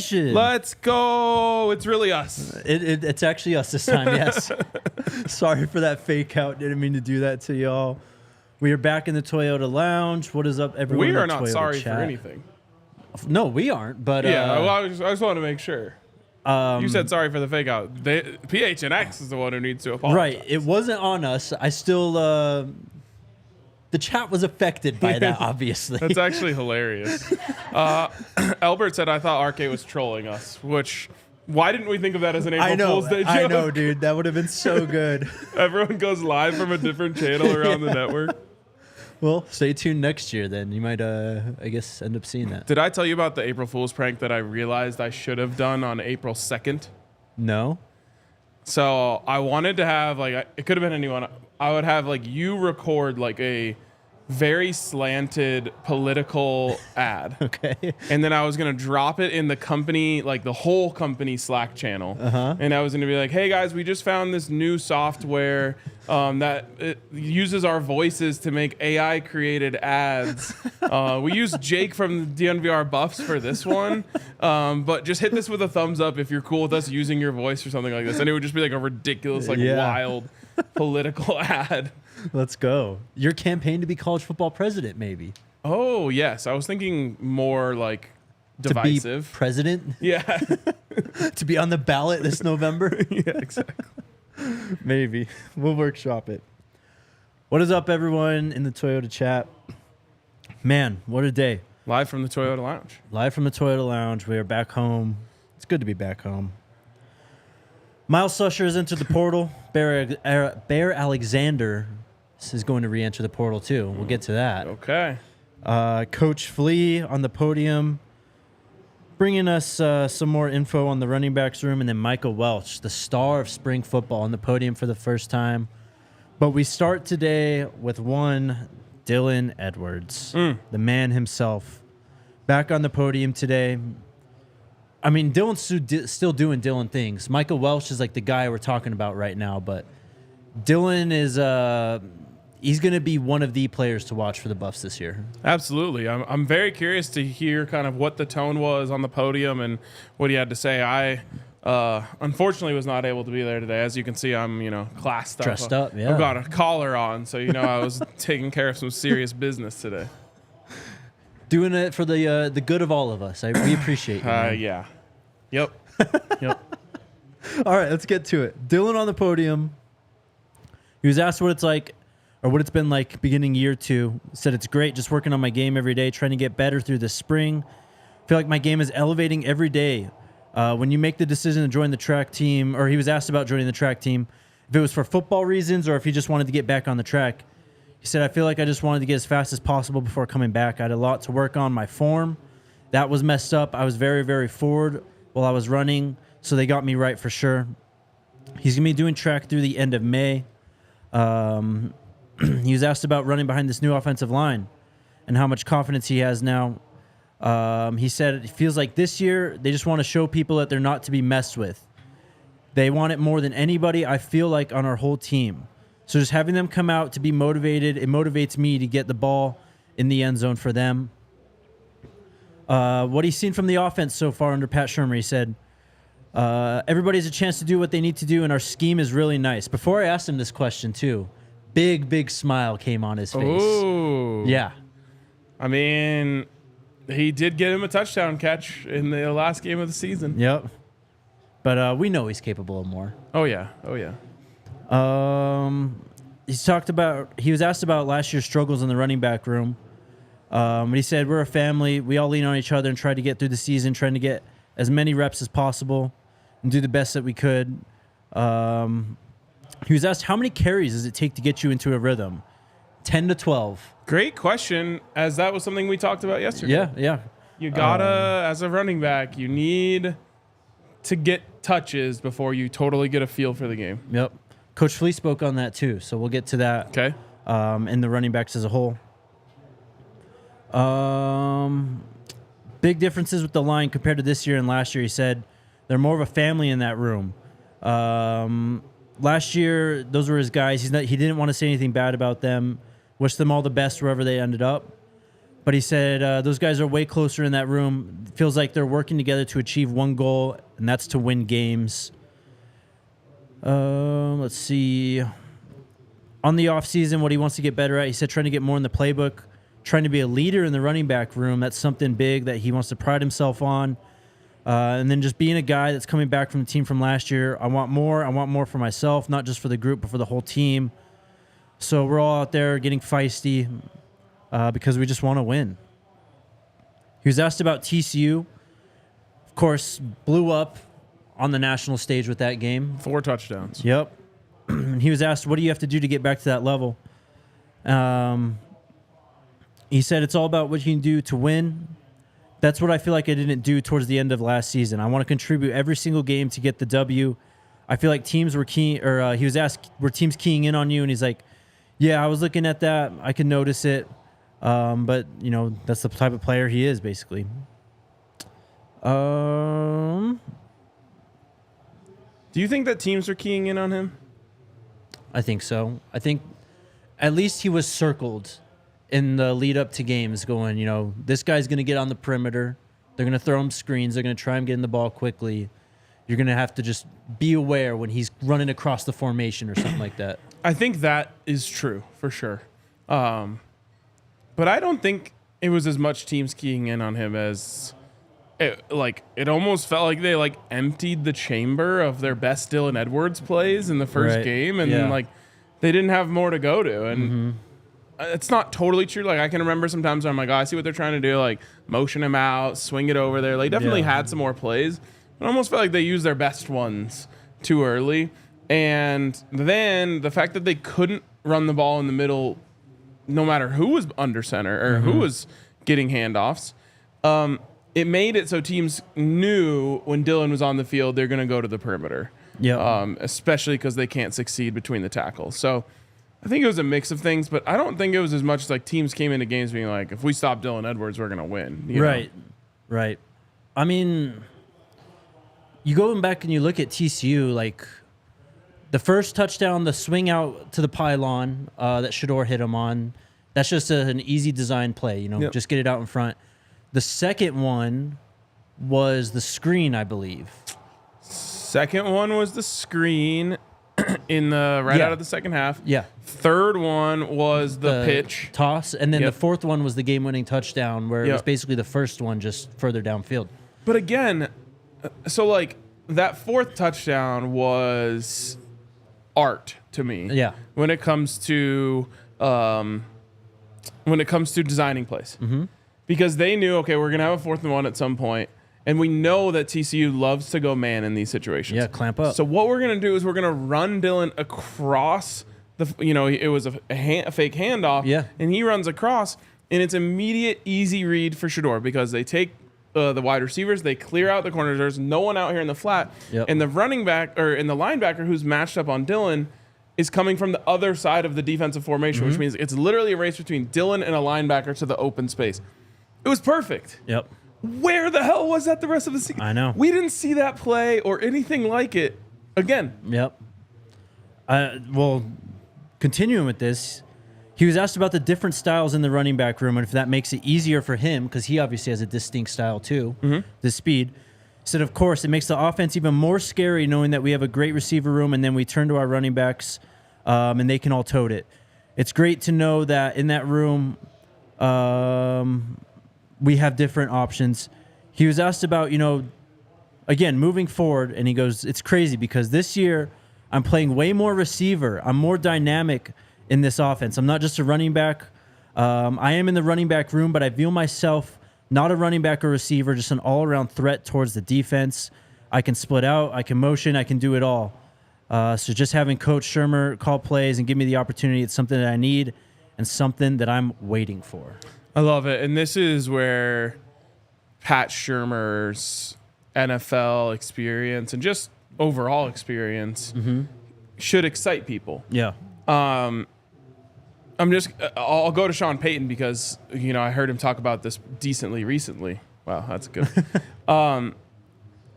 question. Let's go. It's really us. It's actually us this time, yes. Sorry for that fake out. Didn't mean to do that to y'all. We are back in the Toyota Lounge. What is up, everyone? We are not Toyota sorry chat. for anything. No, we aren't. But yeah, well, I just want to make sure. You said sorry for the fake out. PHNX is the one who needs to apologize. Right. It wasn't on us. I still... the chat was affected by that, obviously. That's actually hilarious. Albert said, I thought RK was trolling us, which... Why didn't we think of that as an April Fool's Day joke? I know, dude. That would have been so good. Everyone goes live from a different channel around the network. Well, stay tuned next year then. You might, I guess, end up seeing that. Did I tell you about the April Fool's prank that I realized I should have done on April 2nd? No. So I wanted to have, like, it could have been anyone. I would have, like, you record, like, a very slanted political ad. Okay. And then I was going to drop it in the company, like the whole company Slack channel. And I was going to be like, hey guys, we just found this new software that it uses our voices to make AI created ads. We use Jake from the DNVR Buffs for this one. But just hit this with a thumbs up if you're cool with us using your voice or something like this. And it would just be like a ridiculous, like wild political ad. Let's go. Your campaign to be college football president, maybe. Oh, yes. I was thinking more like divisive. To be president? Yeah. To be on the ballot this November? Yeah, exactly. Maybe. We'll workshop it. What is up, everyone, in the Toyota chat? Man, what a day. Live from the Toyota Lounge. Live from the Toyota Lounge. We are back home. It's good to be back home. Myles Slusher has entered the portal. Bear Alexander is going to re-enter the portal, too. We'll get to that. Okay. Coach Flea on the podium, bringing us some more info on the running backs room, and then Micah Welch, the star of spring football, on the podium for the first time. But we start today with one Dylan Edwards, the man himself, back on the podium today. I mean, Dylan's still doing Dylan things. Micah Welch is like the guy we're talking about right now, but Dylan is he's going to be one of the players to watch for the Buffs this year. Absolutely. I'm very curious to hear kind of what the tone was on the podium and what he had to say. I unfortunately was not able to be there today. As you can see, I'm, classed up. Dressed up, yeah. I've got a collar on, so, I was taking care of some serious business today. Doing it for the good of all of us. We appreciate you. Yeah. Yep. Yep. All right, let's get to it. Dylan on the podium. He was asked what it's like, or what it's been like beginning year 2. Said it's great, just working on my game every day, trying to get better through the spring. Feel like my game is elevating every day. When you make the decision to join the track team, or he was asked about joining the track team, if it was for football reasons or if he just wanted to get back on the track. He said, I feel like I just wanted to get as fast as possible before coming back. I had a lot to work on. My form, that was messed up. I was very, very forward while I was running, so they got me right for sure. He's going to be doing track through the end of May. He was asked about running behind this new offensive line and how much confidence he has now. He said it feels like this year they just want to show people that they're not to be messed with. They want it more than anybody, I feel like, on our whole team. So just having them come out to be motivated, it motivates me to get the ball in the end zone for them. What he's seen from the offense so far under Pat Shurmur, he said, everybody has a chance to do what they need to do, and our scheme is really nice. Before I asked him this question, too, big smile came on his face. Ooh. Yeah. I mean, he did get him a touchdown catch in the last game of the season. Yep. But we know he's capable of more. Oh, yeah. Oh, yeah. He was asked about last year's struggles in the running back room. He said, we're a family. We all lean on each other and try to get through the season, trying to get as many reps as possible and do the best that we could. He was asked, how many carries does it take to get you into a rhythm? 10 to 12. Great question, as that was something we talked about yesterday. Yeah. You gotta, as a running back, you need to get touches before you totally get a feel for the game. Yep. Coach Flea spoke on that too, so we'll get to that. Okay. And the running backs as a whole. Big differences with the line compared to this year and last year. He said they're more of a family in that room. Last year, those were his guys. He didn't want to say anything bad about them. Wish them all the best wherever they ended up. But he said those guys are way closer in that room. Feels like they're working together to achieve one goal, and that's to win games. Let's see. On the offseason, what he wants to get better at, he said trying to get more in the playbook, trying to be a leader in the running back room. That's something big that he wants to pride himself on. And then just being a guy that's coming back from the team from last year. I want more. I want more for myself, not just for the group, but for the whole team. So we're all out there getting feisty because we just want to win. He was asked about TCU. Of course, blew up on the national stage with that game. 4 touchdowns. Yep. And he was asked, what do you have to do to get back to that level? He said, it's all about what you can do to win. That's what I feel like I didn't do towards the end of last season. I want to contribute every single game to get the W. I feel like teams were keying, or he was asked, were teams keying in on you? And he's like, yeah, I was looking at that. I can notice it. But, you know, that's the type of player he is, basically. Do you think that teams are keying in on him? I think so. I think at least he was circled in the lead up to games going, you know, this guy's going to get on the perimeter. They're going to throw him screens. They're going to try him getting the ball quickly. You're going to have to just be aware when he's running across the formation or something like that. I think that is true for sure. But I don't think it was as much teams keying in on him as it almost felt like they emptied the chamber of their best Dylan Edwards plays in the first game, and then they didn't have more to go to. And it's not totally true. Like, I can remember sometimes I'm like, oh, I see what they're trying to do, like motion him out, swing it over there. Like, definitely had some more plays. But I almost felt like they used their best ones too early. And then the fact that they couldn't run the ball in the middle, no matter who was under center or who was getting handoffs, it made it so teams knew when Dylan was on the field, they're going to go to the perimeter. Yeah. Especially because they can't succeed between the tackles. So I think it was a mix of things, but I don't think it was as much like teams came into games being like, if we stop Dylan Edwards, we're going to win. Right. Right. I mean, you go back and you look at TCU, like the first touchdown, the swing out to the pylon that Shedeur hit him on, that's just an easy design play, just get it out in front. The second one was the screen, I believe. Second one was the screen in the out of the second half. Yeah. Third one was the pitch. Toss. And then the fourth one was the game-winning touchdown where it was basically the first one just further downfield. But again, so like that fourth touchdown was art to me. Yeah. When it comes to designing plays. Mm-hmm. Because they knew, okay, we're going to have a 4th and 1 at some point, and we know that TCU loves to go man in these situations. Yeah, clamp up. So what we're going to do is we're going to run Dylan across it was a fake handoff, and he runs across, and it's immediate, easy read for Shedeur because they take the wide receivers, they clear out the corners, there's no one out here in the flat, and the running back, or in the linebacker who's matched up on Dylan, is coming from the other side of the defensive formation, which means it's literally a race between Dylan and a linebacker to the open space. It was perfect. Yep. Where the hell was that the rest of the season? I know. We didn't see that play or anything like it again. Yep. Well, continuing with this, he was asked about the different styles in the running back room and if that makes it easier for him, because he obviously has a distinct style too, the speed. He said, of course, it makes the offense even more scary knowing that we have a great receiver room and then we turn to our running backs and they can all tote it. It's great to know that in that room we have different options. He was asked about, again, moving forward, and he goes, it's crazy because this year I'm playing way more receiver. I'm more dynamic in this offense. I'm not just a running back. I am in the running back room, but I view myself not a running back or receiver, just an all-around threat towards the defense. I can split out. I can motion. I can do it all. So just having Coach Shurmur call plays and give me the opportunity, it's something that I need and something that I'm waiting for. I love it. And this is where Pat Shurmur's NFL experience and just overall experience should excite people. Yeah. I'll go to Sean Payton because, I heard him talk about this decently recently. Wow, that's good.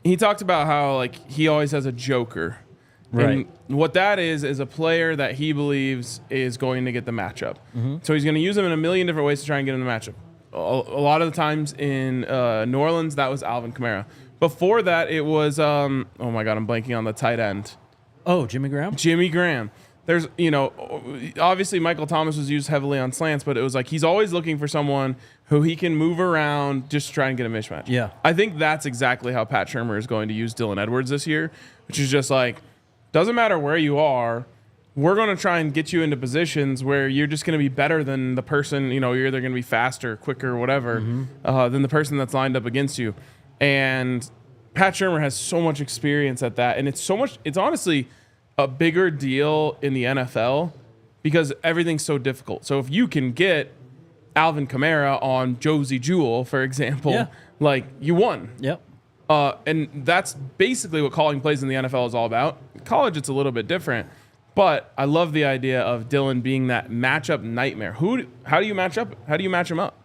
He talked about how, he always has a joker. Right. And what that is a player that he believes is going to get the matchup. So he's going to use him in a million different ways to try and get him the matchup. a lot of the times in New Orleans, that was Alvin Kamara. Before that, it was, oh my God, I'm blanking on the tight end. Oh, Jimmy Graham? Jimmy Graham. There's, obviously Michael Thomas was used heavily on slants, but it was like he's always looking for someone who he can move around just to try and get a mismatch. Yeah. I think that's exactly how Pat Shurmur is going to use Dylan Edwards this year, which is just like, doesn't matter where you are, we're going to try and get you into positions where you're just going to be better than the person, you're either going to be faster, quicker, whatever, than the person that's lined up against you. And Pat Shurmur has so much experience at that. And it's honestly a bigger deal in the NFL because everything's so difficult. So if you can get Alvin Kamara on Josie Jewell, for example, like you won. Yep. And that's basically what calling plays in the NFL is all about. College, it's a little bit different. But I love the idea of Dylan being that matchup nightmare. How do you match up? How do you match him up?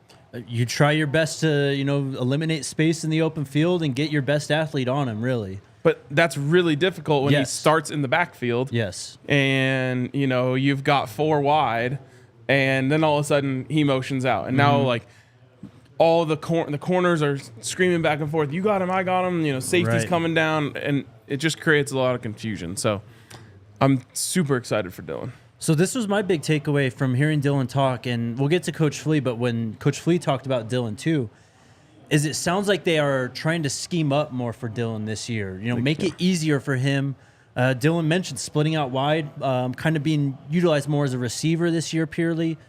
You try your best to, eliminate space in the open field and get your best athlete on him, really. But that's really difficult when he starts in the backfield. Yes. And, you've got 4 wide, and then all of a sudden he motions out. And now, like, all the corners are screaming back and forth. You got him, I got him. Safety's coming down, and it just creates a lot of confusion. So I'm super excited for Dylan. So this was my big takeaway from hearing Dylan talk, and we'll get to Coach Flea, but when Coach Flea talked about Dylan too, is it sounds like they are trying to scheme up more for Dylan this year. Make it easier for him. Dylan mentioned splitting out wide, kind of being utilized more as a receiver this year purely.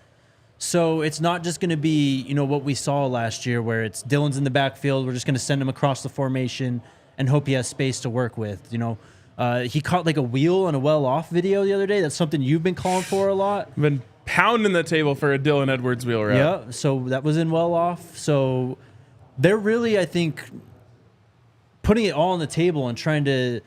So it's not just going to be, what we saw last year where it's Dylan's in the backfield, we're just going to send him across the formation and hope he has space to work with, He caught like a wheel on a well-off video the other day. That's something you've been calling for a lot. I've been pounding the table for a Dylan Edwards wheel route. Yeah, so that was in well-off. So they're really, I think, putting it all on the table and trying to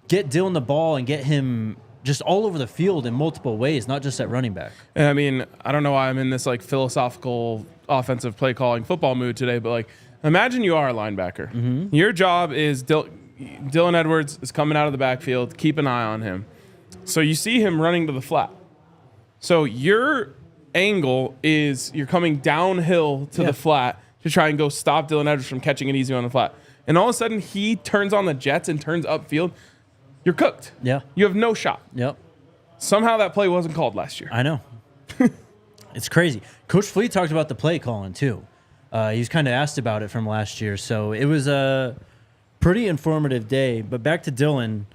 get Dylan the ball and get him just all over the field in multiple ways, not just at running back. I mean, I don't know why I'm in this like philosophical offensive play calling football mood today, but like imagine you are a linebacker. Your job is Dylan Edwards is coming out of the backfield. Keep an eye on him. So you see him running to the flat. So your angle is you're coming downhill to the flat to try and go stop Dylan Edwards from catching it easy on the flat. And all of a sudden he turns on the jets and turns upfield. You're cooked. Yeah. You have no shot. Yep. Somehow that play wasn't called last year. I know. It's crazy. Coach Flea talked about the play calling too. He was kind of asked about it from last year. So it was a pretty informative day. But back to Dylan.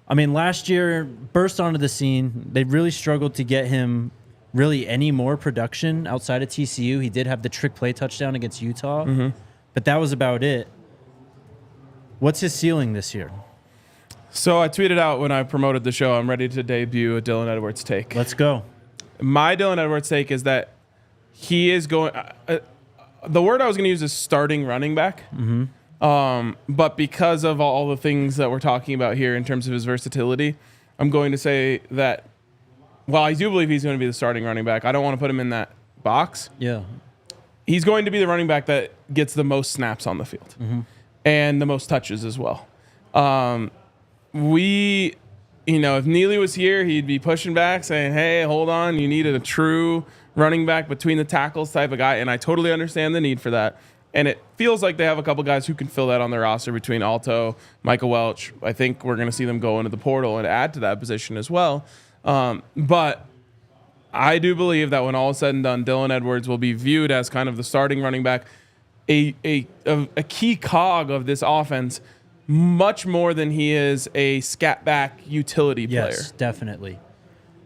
I mean, last year, burst onto the scene. They really struggled to get him really any more production outside of TCU. He did have the trick play touchdown against Utah, but that was about it. What's his ceiling this year? So I tweeted out when I promoted the show, I'm ready to debut a Dylan Edwards take. Let's go. My Dylan Edwards take is that he is going the word I was going to use is starting running back. But because of all the things that we're talking about here in terms of his versatility, I'm going to say that while I do believe he's going to be the starting running back, I don't want to put him in that box. Yeah. He's going to be the running back that gets the most snaps on the field and the most touches as well. If Neely was here, he'd be pushing back saying, hey, hold on, you need a true running back between the tackles type of guy. And I totally understand the need for that. And it feels like they have a couple guys who can fill that on their roster between Alto, Micah Welch. I think we're going to see them go into the portal and add to that position as well. But I do believe that when all is said and done, Dylan Edwards will be viewed as kind of the starting running back, a key cog of this offense, much more than he is a scat back utility player. Yes, definitely.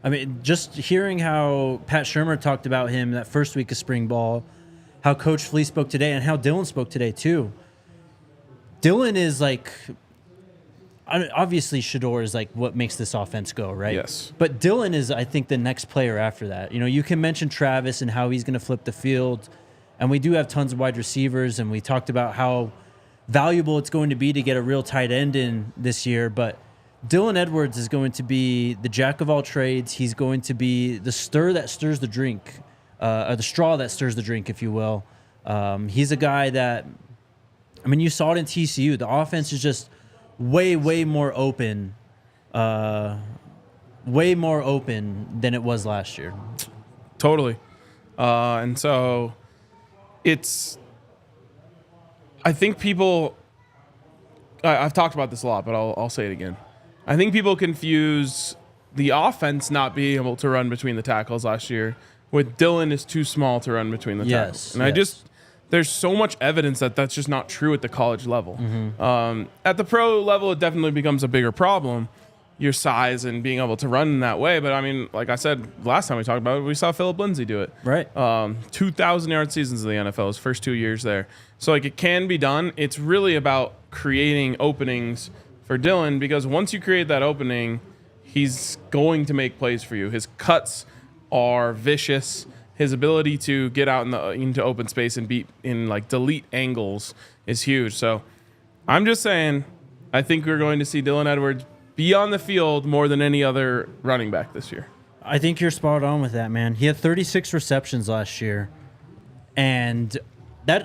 I mean, just hearing how Pat Shurmur talked about him that first week of spring ball, how Coach Flea spoke today, and how Dylan spoke today too. Dylan is like, obviously Shador is like what makes this offense go, right? Yes. But Dylan is, I think, the next player after that. You can mention Travis and how he's going to flip the field, and we do have tons of wide receivers, and we talked about how valuable it's going to be to get a real tight end in this year, but Dylan Edwards is going to be the jack of all trades. He's going to be the stir that stirs the drink, or the straw that stirs the drink, if you will. He's a guy that, I mean, you saw it in TCU. The offense is just way more open than it was last year. Totally. And so I think people, I've talked about this a lot, but I'll say it again. I think people confuse the offense not being able to run between the tackles last year with Dylan is too small to run between the tackles. And there's so much evidence that that's just not true at the college level. At the pro level, it definitely becomes a bigger problem, your size and being able to run in that way. But I mean, like I said last time we talked about it, we saw Philip Lindsay do it. Right. 2,000-yard seasons in the NFL, his first 2 years there. So like it can be done. It's really about creating openings for Dylan, because once you create that opening, he's going to make plays for you. His cuts are vicious. His ability to get out into open space and delete angles is huge. So I'm just saying, I think we're going to see Dylan Edwards be on the field more than any other running back this year. I think you're spot on with that, man. He had 36 receptions last year, and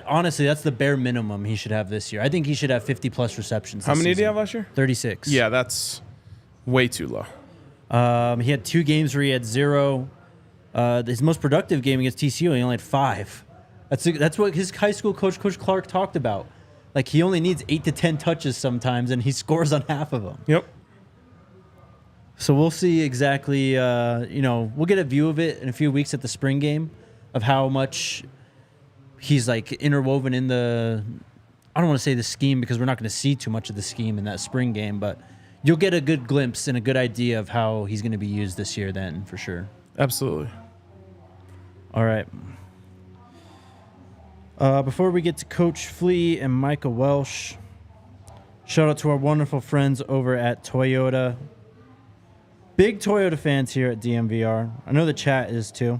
honestly, that's the bare minimum he should have this year. I think he should have 50-plus receptions. How many did he have last year? 36. Yeah, that's way too low. He had 2 games where he had 0. His most productive game against TCU, he only had 5. That's what his high school coach, Coach Clark, talked about. Like, he only needs 8 to 10 touches sometimes, and he scores on half of them. Yep. So we'll see exactly, we'll get a view of it in a few weeks at the spring game of how much he's, like, interwoven in I don't want to say the scheme, because we're not going to see too much of the scheme in that spring game, but you'll get a good glimpse and a good idea of how he's going to be used this year then, for sure. Absolutely. All right. Before we get to Coach Flea and Micah Welch, shout out to our wonderful friends over at Toyota. Big Toyota fans here at DNVR. I know the chat is too.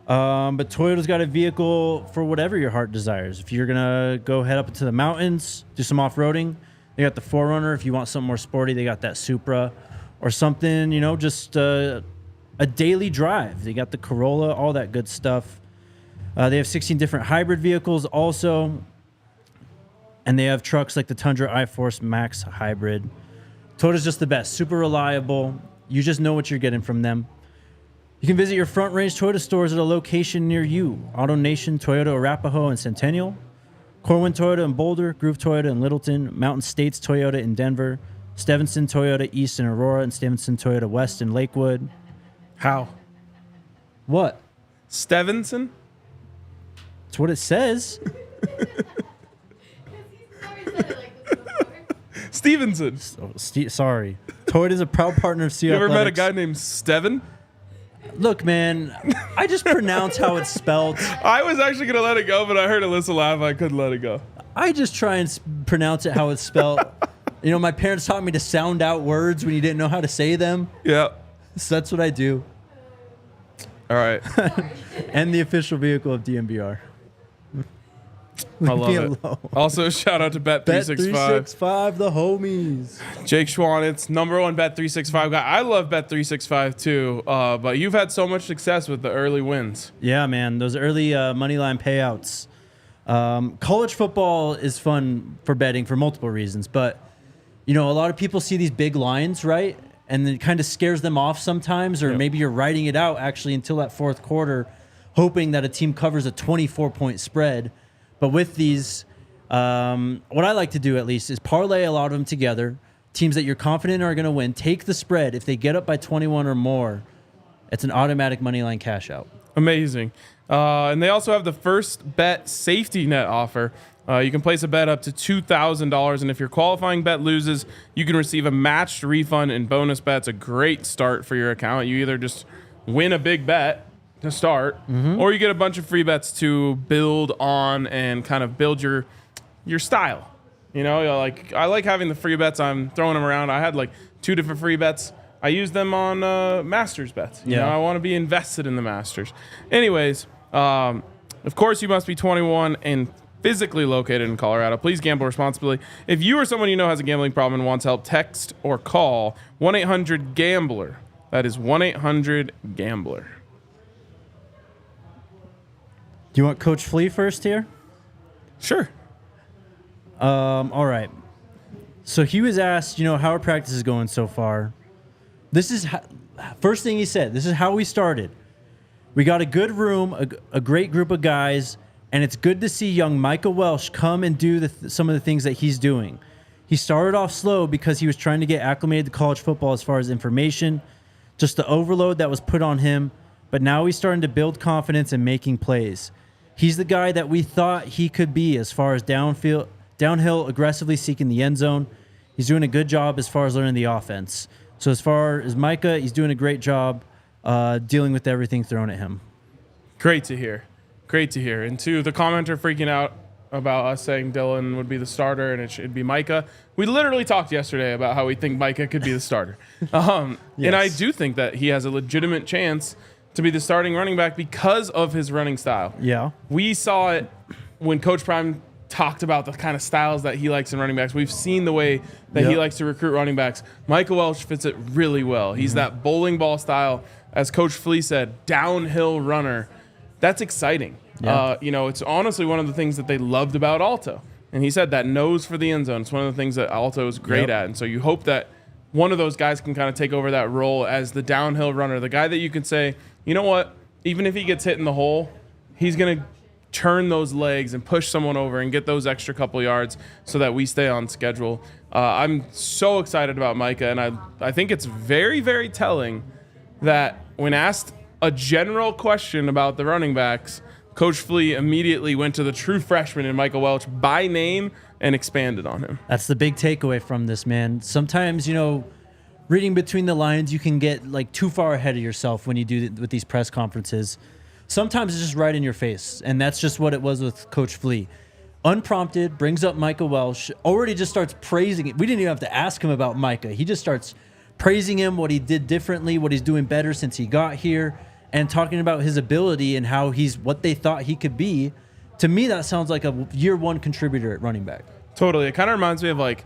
But Toyota's got a vehicle for whatever your heart desires. If you're going to go head up into the mountains, do some off-roading, they got the 4Runner. If you want something more sporty, they got that Supra. Or something, just a daily drive. They got the Corolla, all that good stuff. They have 16 different hybrid vehicles also. And they have trucks like the Tundra iForce Max Hybrid. Toyota's just the best. Super reliable. You just know what you're getting from them. You can visit your Front Range Toyota stores at a location near you. Auto Nation, Toyota Arapahoe and Centennial. Corwin Toyota in Boulder. Groove Toyota in Littleton. Mountain States Toyota in Denver. Stevenson Toyota East in Aurora, and Stevenson Toyota West in Lakewood. How? What? Stevenson? That's what it says. Stevenson. Sorry. Toyota is a proud partner of CU You ever Athletics. met a guy named Steven? Look, man, I just pronounce how it's spelled. I was actually going to let it go, but I heard Alyssa laugh. I couldn't let it go. I just try and pronounce it how it's spelled. My parents taught me to sound out words when you didn't know how to say them. Yeah. So that's what I do. All right. And the official vehicle of DNVR. I love it. Also, shout out to Bet365. Bet365, the homies. Jake Schwanitz, number one Bet365 guy. I love Bet365 too, but you've had so much success with the early wins. Yeah, man. Those early moneyline payouts. College football is fun for betting for multiple reasons, but a lot of people see these big lines, right? And it kind of scares them off sometimes, or maybe you're writing it out actually until that fourth quarter, hoping that a team covers a 24-point spread. But with these, what I like to do at least is parlay a lot of them together. Teams that you're confident are going to win, take the spread. If they get up by 21 or more, it's an automatic money line cash out. Amazing. And they also have the first bet safety net offer. You can place a bet up to $2,000, and if your qualifying bet loses, you can receive a matched refund and bonus bets. A great start for your account. You either just win a big bet to start, or you get a bunch of free bets to build on and kind of build your style. I like having the free bets. I'm throwing them around. I had like 2 different free bets. I use them on Masters bets. I want to be invested in the Masters. Anyways, of course, you must be 21 and physically located in Colorado. Please gamble responsibly. If you or someone you know has a gambling problem and wants help, text or call 1-800-GAMBLER. That is 1-800-GAMBLER. Do you want Coach Flea first here? Sure. All right. So he was asked, how our practice is going so far. This is first thing he said. This is how we started. We got a good room, a great group of guys, and it's good to see young Micah Welch come and do some of the things that he's doing. He started off slow because he was trying to get acclimated to college football as far as information, just the overload that was put on him, but now he's starting to build confidence and making plays. He's the guy that we thought he could be as far as downhill, aggressively seeking the end zone. He's doing a good job as far as learning the offense. So as far as Micah, he's doing a great job dealing with everything thrown at him. Great to hear. Great to hear. And to the commenter freaking out about us saying Dylan would be the starter and it should be Micah. We literally talked yesterday about how we think Micah could be the starter. Yes. And I do think that he has a legitimate chance to be the starting running back because of his running style. Yeah. We saw it when Coach Prime talked about the kind of styles that he likes in running backs. We've seen the way that he likes to recruit running backs. Micah Welch fits it really well. He's that bowling ball style, as Coach Flea said, downhill runner. That's exciting. Yeah. It's honestly one of the things that they loved about Alto. And he said that nose for the end zone. It's one of the things that Alto is great at. And so you hope that one of those guys can kind of take over that role as the downhill runner, the guy that you can say, you know what, even if he gets hit in the hole, he's going to turn those legs and push someone over and get those extra couple yards so that we stay on schedule. I'm so excited about Micah, and I think it's very, very telling that when asked a general question about the running backs, Coach Flea immediately went to the true freshman in Micah Welch by name and expanded on him. That's the big takeaway from this, man. Sometimes, reading between the lines, you can get like too far ahead of yourself when you do with these press conferences. Sometimes it's just right in your face, and that's just what it was with Coach Flea. Unprompted, brings up Micah Welch, already just starts praising it. We didn't even have to ask him about Micah. He just starts praising him, what he did differently, what he's doing better since he got here, and talking about his ability and how he's what they thought he could be. To me, that sounds like a year one contributor at running back. Totally. It kind of reminds me of like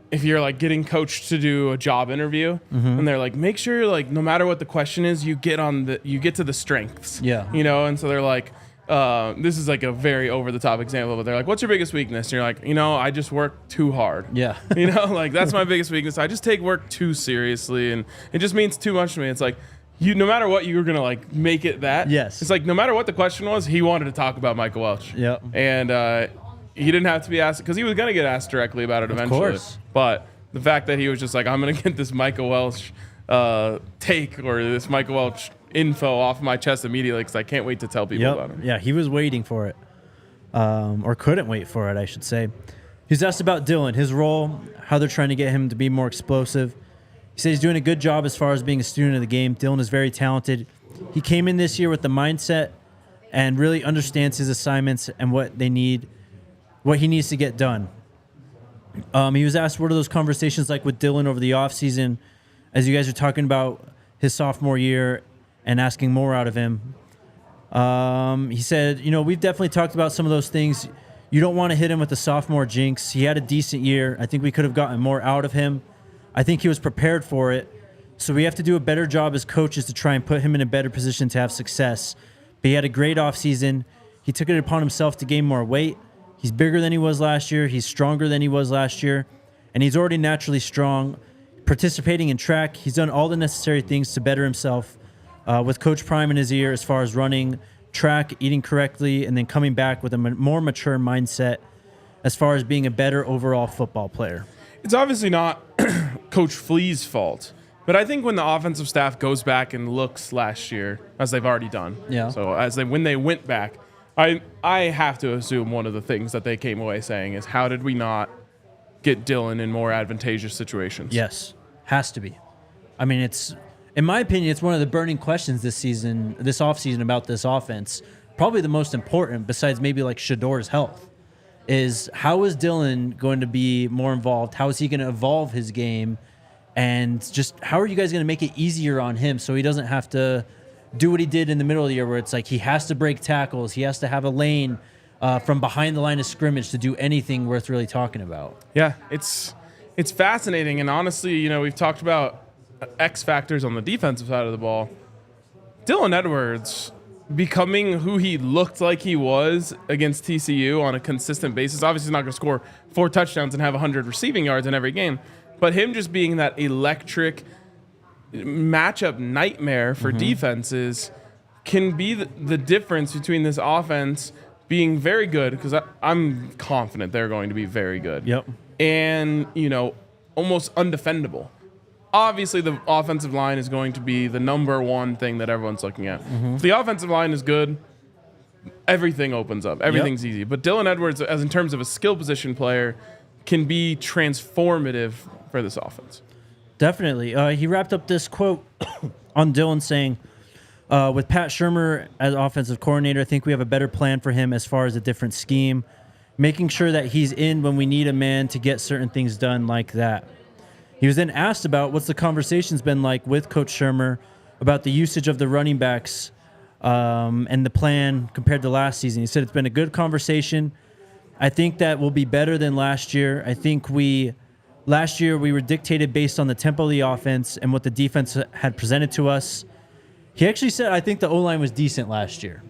if you're like getting coached to do a job interview and they're like, make sure like no matter what the question is, you get to the strengths. Yeah. And so they're like, this is like a very over the top example, but they're like, what's your biggest weakness? And you're like, I just work too hard. Yeah. Like that's my biggest weakness. I just take work too seriously and it just means too much to me. It's like, no matter what, you were going to like make it that. Yes. It's like no matter what the question was, he wanted to talk about Micah Welch. Yeah. And he didn't have to be asked because he was going to get asked directly about it eventually. Of course. But the fact that he was just like, I'm going to get this Micah Welch take or this Micah Welch info off my chest immediately because I can't wait to tell people about him. Yeah, he was waiting for it. Or couldn't wait for it, I should say. He was asked about Dylan, his role, how they're trying to get him to be more explosive. He said he's doing a good job as far as being a student of the game. Dylan is very talented. He came in this year with the mindset and really understands his assignments and what he needs to get done. He was asked, what are those conversations like with Dylan over the offseason as you guys are talking about his sophomore year and asking more out of him? He said, we've definitely talked about some of those things. You don't want to hit him with the sophomore jinx. He had a decent year. I think we could have gotten more out of him. I think he was prepared for it. So we have to do a better job as coaches to try and put him in a better position to have success. But he had a great offseason. He took it upon himself to gain more weight. He's bigger than he was last year. He's stronger than he was last year. And he's already naturally strong. Participating in track, he's done all the necessary things to better himself with Coach Prime in his ear as far as running, track, eating correctly, and then coming back with a more mature mindset as far as being a better overall football player. It's obviously not Coach Flea's fault, but I think when the offensive staff goes back and looks last year, as they've already done, so when they went back, I have to assume one of the things that they came away saying is, how did we not get Dylan in more advantageous situations? Yes, has to be. I mean, in my opinion, it's one of the burning questions this offseason about this offense. Probably the most important, besides maybe like Shador's health, is how is Dylan going to be more involved? How is he going to evolve his game? And just how are you guys going to make it easier on him so he doesn't have to do what he did in the middle of the year where it's like he has to break tackles, he has to have a lane from behind the line of scrimmage to do anything worth really talking about? Yeah, it's fascinating. And honestly, we've talked about X factors on the defensive side of the ball. Dylan Edwards becoming who he looked like he was against TCU on a consistent basis. Obviously, he's not going to score 4 touchdowns and have 100 receiving yards in every game, but him just being that electric matchup nightmare for defenses can be the difference between this offense being very good, because I'm confident they're going to be very good. Yep. And, almost undefendable. Obviously, the offensive line is going to be the number one thing that everyone's looking at. Mm-hmm. If the offensive line is good, everything opens up. Everything's easy. But Dylan Edwards, as in terms of a skill position player, can be transformative for this offense. Definitely. He wrapped up this quote on Dylan saying, with Pat Shurmur as offensive coordinator, I think we have a better plan for him as far as a different scheme, making sure that he's in when we need a man to get certain things done like that. He was then asked about what's the conversations been like with Coach Shurmur about the usage of the running backs and the plan compared to last season. He said it's been a good conversation. I think that will be better than last year. I think last year we were dictated based on the tempo of the offense and what the defense had presented to us. He actually said, I think the O-line was decent last year.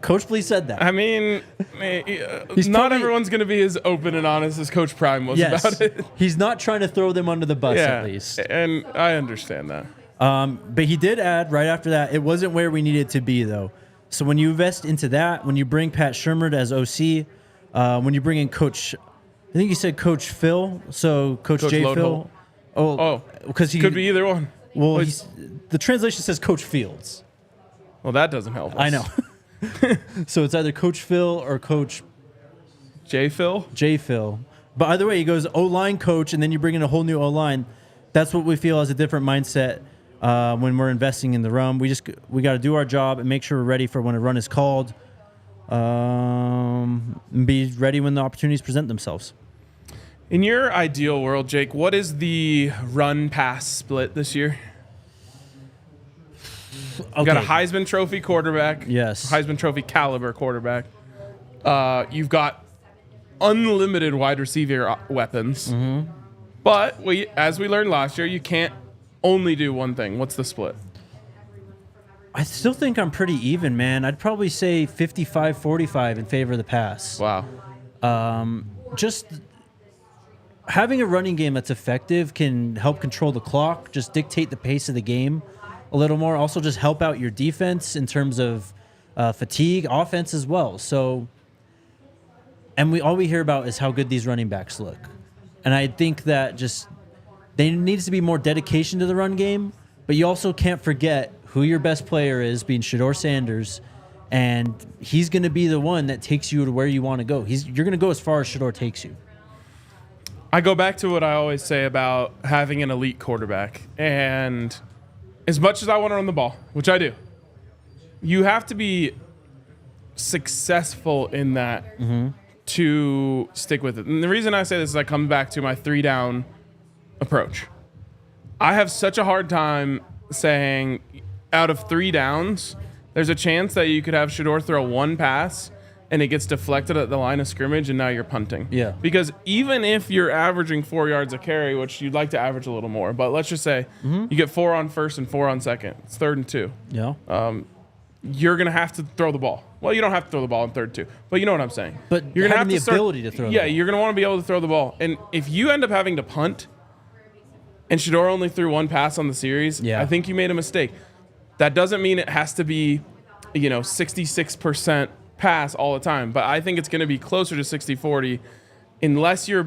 Coach Flea said that. I mean, not everyone's going to be as open and honest as Coach Prime was about it. He's not trying to throw them under the bus, at least. And I understand that. But he did add right after that, it wasn't where we needed to be, though. So when you invest into that, when you bring Pat Shurmur as OC, when you bring in Coach, I think you said Coach Phil, so Coach J. Phil. Oh, because he could be either one. Well, the translation says Coach Fields. Well, that doesn't help us. I know. So it's either Coach Phil or Coach J. Phil. But either way, he goes O-line coach, and then you bring in a whole new O-line. That's what we feel as a different mindset when we're investing in the run. We got to do our job and make sure we're ready for when a run is called. And be ready when the opportunities present themselves. In your ideal world, Jake, what is the run-pass split this year? Okay. You've got a Heisman Trophy quarterback. Yes. Heisman Trophy caliber quarterback. You've got unlimited wide receiver weapons. Mm-hmm. But as we learned last year, you can't only do one thing. What's the split? I still think I'm pretty even, man. I'd probably say 55-45 in favor of the pass. Wow. Just having a running game that's effective can help control the clock, just dictate the pace of the game a little more. Also just help out your defense in terms of fatigue, offense as well. So, and all we hear about is how good these running backs look. And I think that there needs to be more dedication to the run game, but you also can't forget who your best player is, being Shedeur Sanders, and he's going to be the one that takes you to where you want to go. You're going to go as far as Shedeur takes you. I go back to what I always say about having an elite quarterback. And as much as I want to run the ball, which I do, you have to be successful in that to stick with it. And the reason I say this is I come back to my 3-down approach. I have such a hard time saying out of 3 downs, there's a chance that you could have Shedeur throw one pass and it gets deflected at the line of scrimmage and now you're punting. Yeah. Because even if you're averaging 4 yards a carry, which you'd like to average a little more, but let's just say you get 4 on first and 4 on second. It's 3rd and 2. Yeah. You're going to have to throw the ball. Well, you don't have to throw the ball in 3rd and 2, but you know what I'm saying. But you're going to have the to start, ability to throw the ball. Yeah, you're going to want to be able to throw the ball. And if you end up having to punt and Shedeur only threw one pass on the series, I think you made a mistake. That doesn't mean it has to be, 66% pass all the time, but I think it's going to be closer to 60-40 unless you're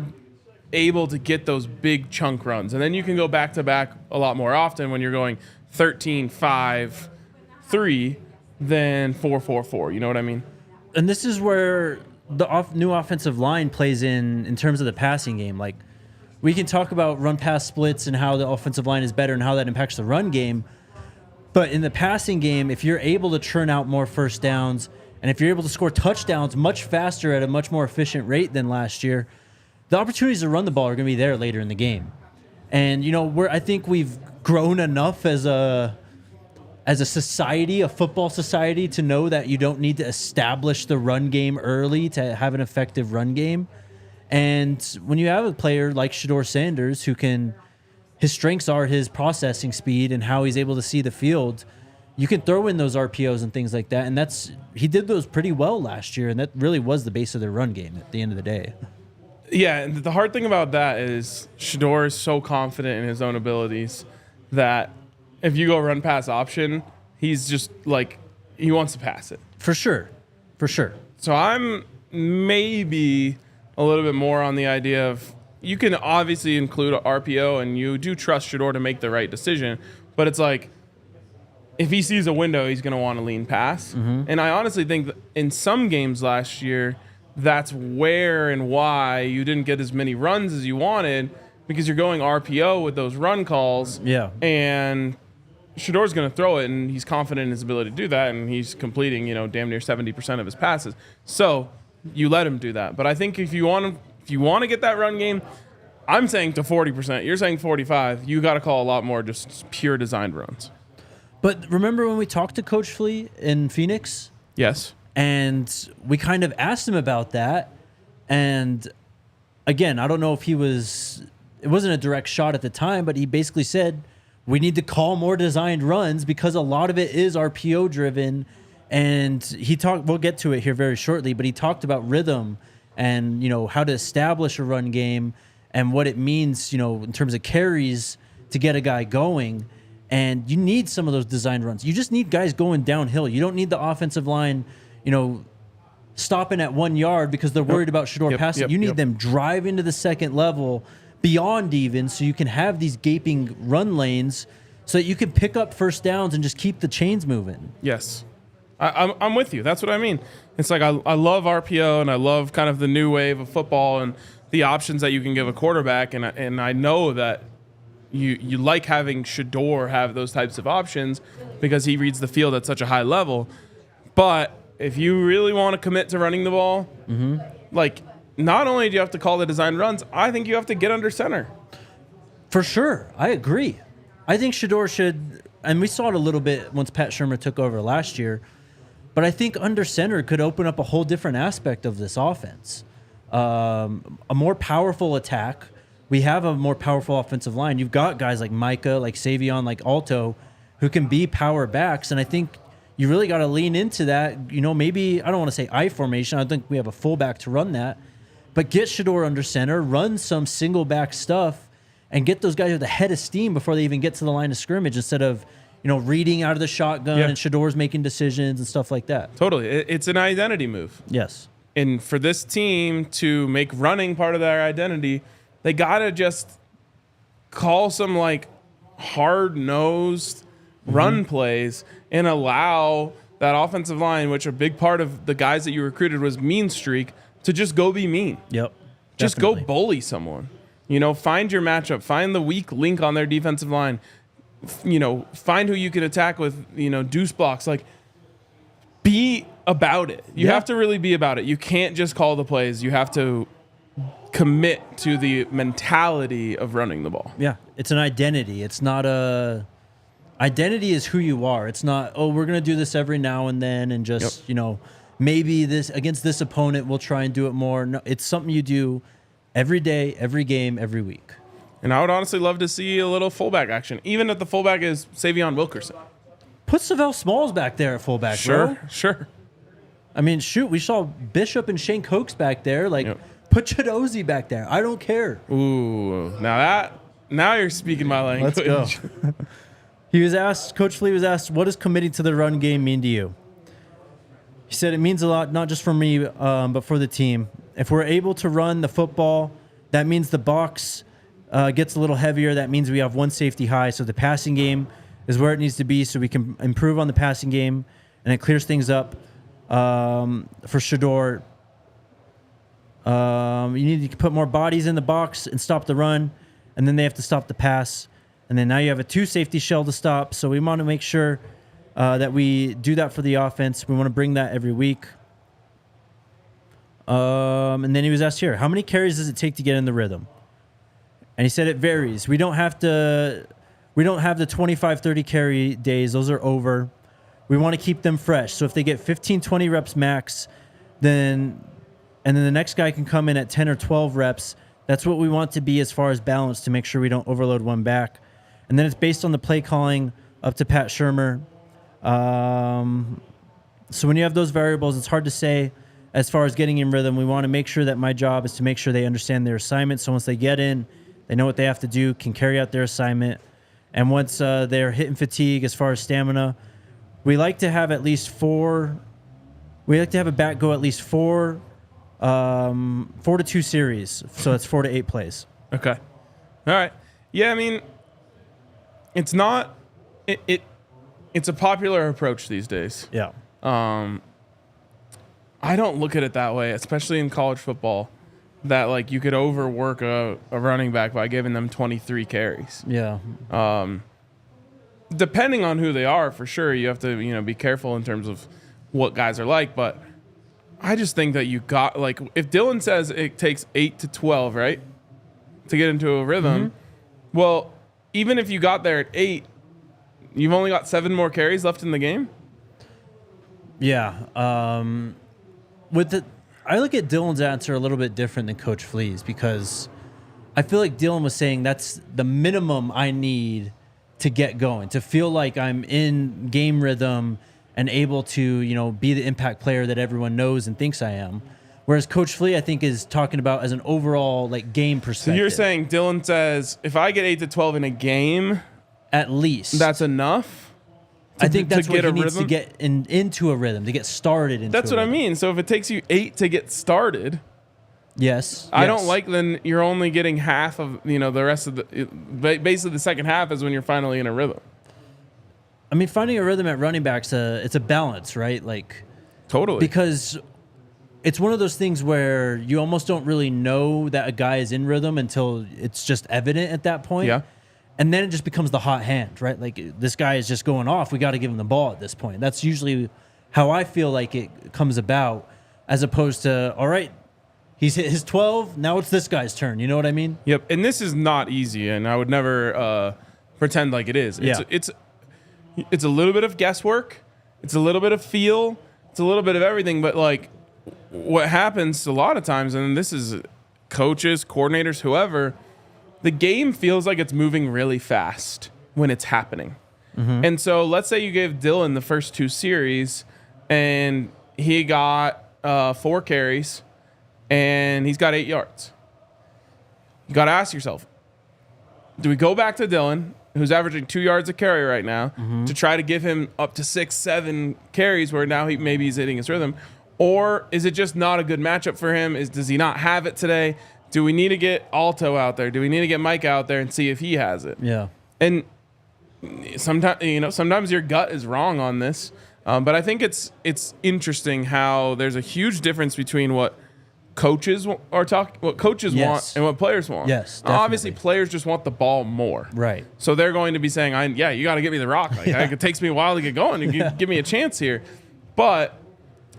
able to get those big chunk runs. And then you can go back to back a lot more often when you're going 13-5-3 than 4-4-4. You know what I mean? And this is where the new offensive line plays in terms of the passing game. Like, we can talk about run-pass splits and how the offensive line is better and how that impacts the run game. But in the passing game, if you're able to churn out more first downs and if you're able to score touchdowns much faster at a much more efficient rate than last year, the opportunities to run the ball are going to be there later in the game. And, I think we've grown enough as a society, a football society, to know that you don't need to establish the run game early to have an effective run game. And when you have a player like Shedeur Sanders his strengths are his processing speed and how he's able to see the field, you can throw in those RPOs and things like that. And he did those pretty well last year, and that really was the base of their run game at the end of the day. Yeah, and the hard thing about that is Shedeur is so confident in his own abilities that if you go run pass option, He's just like, he wants to pass it. For sure. So I'm maybe a little bit more on the idea of, you can obviously include an RPO, and you do trust Shedeur to make the right decision, but it's like, if he sees a window, he's going to want to lean pass. And I honestly think that in some games last year, that's where and why you didn't get as many runs as you wanted, because you're going RPO with those run calls. Yeah. And Shedeur's going to throw it, and he's confident in his ability to do that, and he's completing, damn near 70% of his passes. So you let him do that. But I think if you want to get that run game, I'm saying to 40%. You're saying 45%. You got to call a lot more just pure designed runs. But remember when we talked to Coach Flea in Phoenix? Yes. And we kind of asked him about that. And again, I don't know if it wasn't a direct shot at the time, but he basically said, we need to call more designed runs because a lot of it is RPO driven. And we'll get to it here very shortly, but he talked about rhythm and, how to establish a run game and what it means, in terms of carries to get a guy going. And you need some of those designed runs. You just need guys going downhill. You don't need the offensive line, stopping at 1 yard because they're worried about Shedeur passing. You need them driving to the second level beyond even, so you can have these gaping run lanes so that you can pick up first downs and just keep the chains moving. Yes. I'm with you. That's what I mean. It's like I love RPO, and I love kind of the new wave of football and the options that you can give a quarterback. And I know that you like having Shedeur have those types of options because he reads the field at such a high level. But if you really want to commit to running the ball, like, not only do you have to call the design runs, I think you have to get under center. For sure. I agree. I think Shedeur should, and we saw it a little bit once Pat Shurmur took over last year, but I think under center could open up a whole different aspect of this offense. A more powerful attack. We have a more powerful offensive line. You've got guys like Micah, like Savion, like Alto, who can be power backs, and I think you really got to lean into that. Maybe, I don't want to say I formation. I think we have a fullback to run that. But get Shedeur under center, run some single back stuff, and get those guys with a head of steam before they even get to the line of scrimmage instead of, reading out of the shotgun and Shedeur's making decisions and stuff like that. Totally. It's an identity move. Yes. And for this team to make running part of their identity, they got to just call some hard-nosed run plays and allow that offensive line, which a big part of the guys that you recruited was mean streak, to just go be mean. Yep. Just definitely. go bully someone. Find your matchup. Find the weak link on their defensive line. Find who you can attack with, deuce blocks. Be about it. You have to really be about it. You can't just call the plays. You have to commit to the mentality of running the ball. Yeah. It's an identity. It's not identity is who you are. It's not, we're going to do this every now and then and just, maybe this against this opponent, we'll try and do it more. No, it's something you do every day, every game, every week. And I would honestly love to see a little fullback action, even if the fullback is Savion Wilkerson. Put Savell Smalls back there at fullback, bro. Sure. I mean, shoot, we saw Bishop and Shane Cokes back there. Put Chidozie back there. I don't care. Ooh, now you're speaking my language. Let's go. Coach Flea was asked, what does committing to the run game mean to you? He said, it means a lot, not just for me, but for the team. If we're able to run the football, that means the box gets a little heavier. That means we have one safety high. So the passing game is where it needs to be so we can improve on the passing game, and it clears things up for Shedeur. You need to put more bodies in the box and stop the run, and then they have to stop the pass. And then now you have a two safety shell to stop. So we want to make sure that we do that for the offense. We want to bring that every week. And then he was asked here, how many carries does it take to get in the rhythm? And he said it varies. We don't have the 25, 30 carry days. Those are over. We want to keep them fresh. So if they get 15, 20 reps max, then the next guy can come in at 10 or 12 reps. That's what we want to be as far as balance to make sure we don't overload one back. And then it's based on the play calling up to Pat Shurmur. So when you have those variables, it's hard to say as far as getting in rhythm. We want to make sure that my job is to make sure they understand their assignment. So once they get in, they know what they have to do, can carry out their assignment. And once they're hitting fatigue as far as stamina, we like to have at least 4. We like to have a back go at least 4 to 2 series. So that's 4 to 8 plays. Okay. All right. Yeah, I mean, it's not it's a popular approach these days. Yeah. I don't look at it that way, especially in college football, that like you could overwork a running back by giving them 23 carries. Yeah. Depending on who they are, for sure, you have to, be careful in terms of what guys are like, but I just think that you got, like, if Dylan says it takes 8 to 12, right, to get into a rhythm, well, even if you got there at 8, you've only got 7 more carries left in the game? Yeah. I look at Dylan's answer a little bit different than Coach Flea's, because I feel like Dylan was saying that's the minimum I need to get going, to feel like I'm in game rhythm and able to, be the impact player that everyone knows and thinks I am. Whereas Coach Flea, I think, is talking about as an overall like game perspective. So you're saying Dylan says, if I get 8 to 12 in a game, at least that's enough? I think that's what he needs rhythm? to get into a rhythm, to get started into That's a what rhythm. I mean. So if it takes you 8 to get started, yes. I don't like then you're only getting half of, the rest of basically the second half is when you're finally in a rhythm. I mean, finding a rhythm at running backs, it's a balance, right? Like, totally. Because it's one of those things where you almost don't really know that a guy is in rhythm until it's just evident at that point. Yeah. And then it just becomes the hot hand, right? Like, this guy is just going off. We got to give him the ball at this point. That's usually how I feel like it comes about, as opposed to, all right, he's hit his 12. Now it's this guy's turn. You know what I mean? Yep. And this is not easy, and I would never pretend like it is. It's a little bit of guesswork. It's a little bit of feel. It's a little bit of everything. But, like, what happens a lot of times, and this is coaches, coordinators, whoever, the game feels like it's moving really fast when it's happening. And so let's say you gave Dylan the first 2 series, and he got 4 carries, and he's got 8 yards. You got to ask yourself, do we go back to Dylan, who's averaging 2 yards a carry right now, to try to give him up to 6, 7 carries where now maybe he's hitting his rhythm? Or is it just not a good matchup for him? Does he not have it today? Do we need to get Alto out there? Do we need to get Mike out there and see if he has it? Yeah. And sometimes your gut is wrong on this, but I think it's interesting how there's a huge difference between what coaches want and what players want. Yes, Obviously, players just want the ball more. Right. So they're going to be saying, you got to get me the rock. Like, it takes me a while to get going. You give me a chance here. But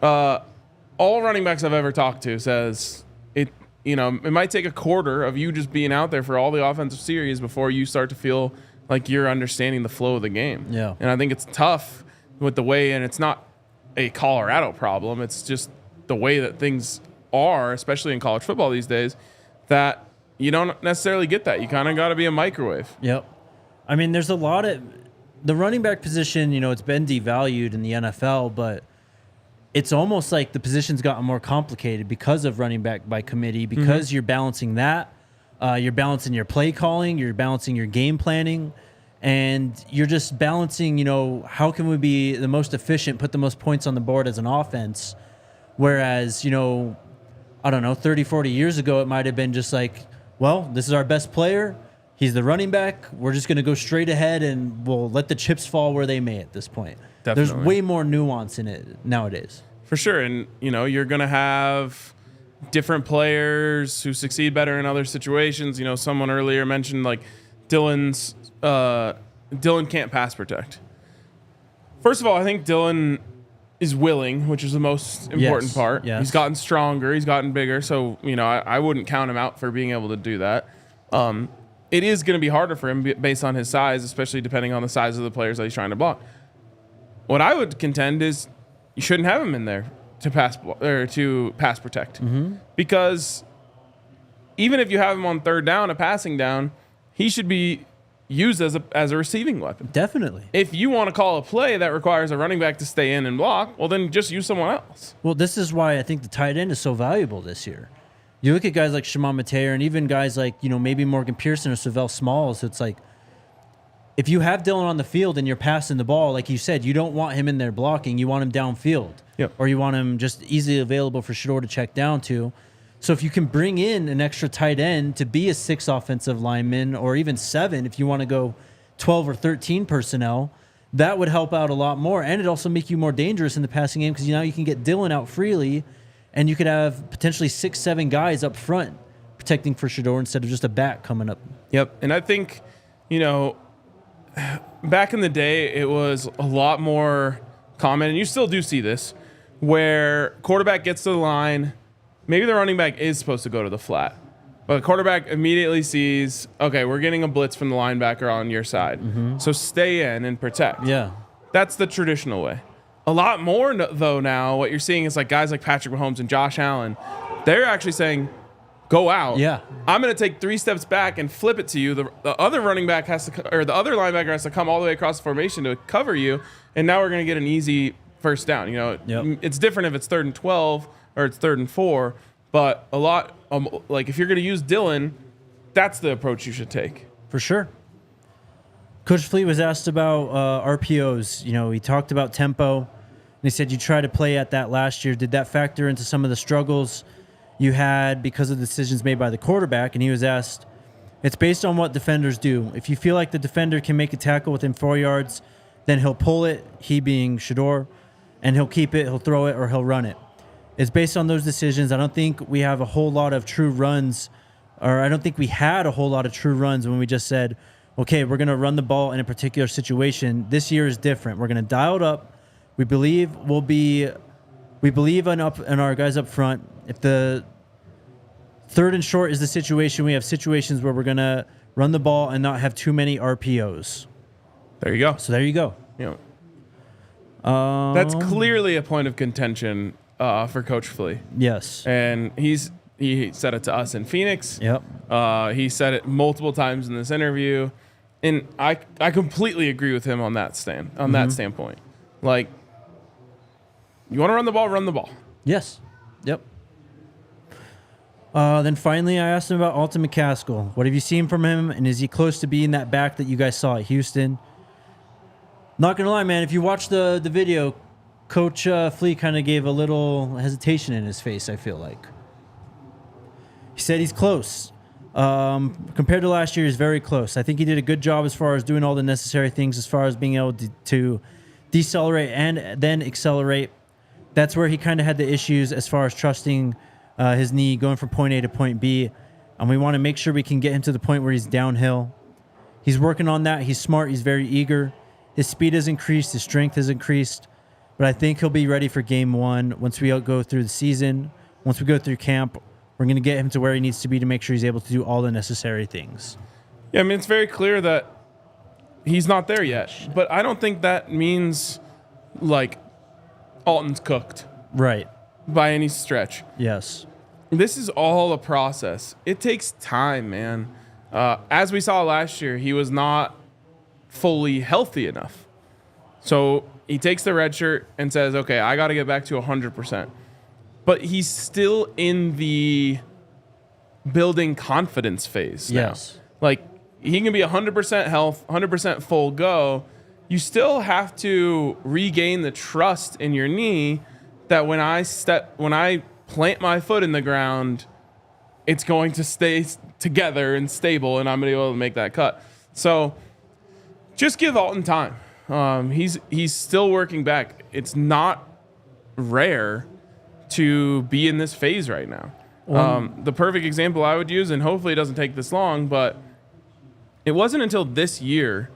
all running backs I've ever talked to says it might take a quarter of you just being out there for all the offensive series before you start to feel like you're understanding the flow of the game. Yeah. And I think it's tough with the way, and it's not a Colorado problem. It's just the way that things are, especially in college football these days, that you don't necessarily get that. You kind of got to be a microwave. Yep. I mean, there's a lot of the running back position, it's been devalued in the NFL, but it's almost like the position's gotten more complicated because of running back by committee, because you're balancing that. You're balancing your play calling, you're balancing your game planning, and you're just balancing, how can we be the most efficient, put the most points on the board as an offense. Whereas, I don't know, 30, 40 years ago, it might have been just like, well, this is our best player. He's the running back. We're just going to go straight ahead and we'll let the chips fall where they may at this point. Definitely. There's way more nuance in it nowadays. For sure. And, you're going to have different players who succeed better in other situations. Someone earlier mentioned like Dylan can't pass protect. First of all, I think Dylan is willing, which is the most important part. Yes. He's gotten stronger. He's gotten bigger. So, I wouldn't count him out for being able to do that. It is going to be harder for him based on his size, especially depending on the size of the players that he's trying to block. What I would contend is you shouldn't have him in there to pass protect, because even if you have him on third down, a passing down, he should be used as a receiving weapon. Definitely. If you want to call a play that requires a running back to stay in and block, well, then just use someone else. Well, this is why I think the tight end is so valuable this year. You look at guys like Shimon Mateer and even guys like, maybe Morgan Pearson or Savell Smalls, it's like if you have Dillon on the field and you're passing the ball, like you said, you don't want him in there blocking. You want him downfield. Yep. Or you want him just easily available for Shedeur to check down to. So if you can bring in an extra tight end to be a 6 offensive lineman, or even 7 if you want to go 12 or 13 personnel, that would help out a lot more. And it also make you more dangerous in the passing game because now you can get Dillon out freely and you could have potentially 6, 7 guys up front protecting for Shedeur instead of just a back coming up. Yep. And I think, back in the day, it was a lot more common, and you still do see this, where quarterback gets to the line, maybe the running back is supposed to go to the flat, but the quarterback immediately sees, okay, we're getting a blitz from the linebacker on your side, so stay in and protect. Yeah. That's the traditional way. A lot more, though, now, what you're seeing is like guys like Patrick Mahomes and Josh Allen, they're actually saying, go out. Yeah. I'm going to take 3 steps back and flip it to you. The other running back the other linebacker has to come all the way across the formation to cover you, and now we're going to get an easy first down. It's different if it's 3rd and 12 or it's 3rd and 4, but a lot like if you're going to use Dillon, that's the approach you should take. For sure. Coach Flea was asked about RPOs. He talked about tempo, and he said you tried to play at that last year. Did that factor into some of the struggles you had because of decisions made by the quarterback? And he was asked, it's based on what defenders do. If you feel like the defender can make a tackle within 4 yards, then he'll pull it, he being Shedeur, and he'll keep it, he'll throw it, or he'll run it. It's based on those decisions. I don't think we have a whole lot of true runs, or I don't think we had a whole lot of true runs when we just said, okay, we're going to run the ball in a particular situation. This year is different. We're going to dial it up. We believe in our guys up front. If the 3rd and short is the situation, we have situations where we're going to run the ball and not have too many RPOs. There you go. So there you go. That's clearly a point of contention for Coach Flea. Yes. And he said it to us in Phoenix. Yep. He said it multiple times in this interview. And I completely agree with him on that that standpoint. Like, you want to run the ball, run the ball. Yes. Yep. Then finally, I asked him about Alton McCaskill. What have you seen from him, and is he close to being that back that you guys saw at Houston? Not going to lie, man, if you watch the video, Coach Flea kind of gave a little hesitation in his face, I feel like. He said he's close. Compared to last year, he's very close. I think he did a good job as far as doing all the necessary things as far as being able to decelerate and then accelerate. That's where he kind of had the issues as far as trusting his knee, going from point A to point B. And we want to make sure we can get him to the point where he's downhill. He's working on that. He's smart. He's very eager. His speed has increased. His strength has increased. But I think he'll be ready for game 1 once we go through the season. Once we go through camp, we're going to get him to where he needs to be to make sure he's able to do all the necessary things. Yeah, I mean, it's very clear that he's not there yet. But I don't think that means, like, Alton's cooked. Right. By any stretch. Yes. This is all a process. It takes time, man. As we saw last year, he was not fully healthy enough. So he takes the red shirt and says, okay, I got to get back to 100%. But he's still in the building confidence phase now. Yes. Like, he can be 100% health, 100% full go. You still have to regain the trust in your knee that when I plant my foot in the ground, it's going to stay together and stable, and I'm going to be able to make that cut. So just give Alton time. He's still working back. It's not rare to be in this phase right now. The perfect example I would use, and hopefully it doesn't take this long, but it wasn't until this year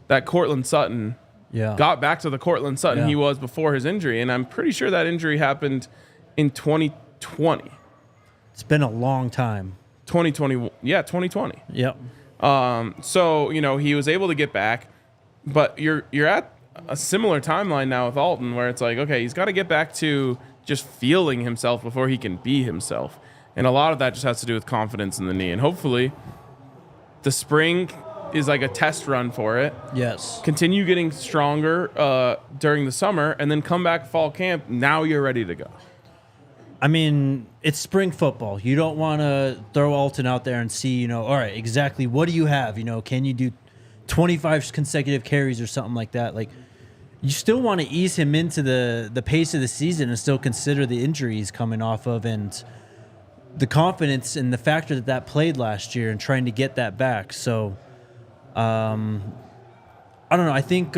that Cortland Sutton got back to the Cortland Sutton he was before his injury, and I'm pretty sure that injury happened in 2020. It's been a long time. 2020. Yep. So, he was able to get back, but you're at a similar timeline now with Alton where it's like, okay, he's got to get back to just feeling himself before he can be himself. And a lot of that just has to do with confidence in the knee. And hopefully the spring is like a test run for it. Yes. Continue getting stronger during the summer and then come back fall camp. Now you're ready to go. I mean, it's spring football. You don't want to throw Alton out there and see, all right, exactly what do you have? Can you do 25 consecutive carries or something like that. Like, you still want to ease him into the pace of the season and still consider the injury he's coming off of and the confidence and the factor that played last year and trying to get that back. So, I don't know. I think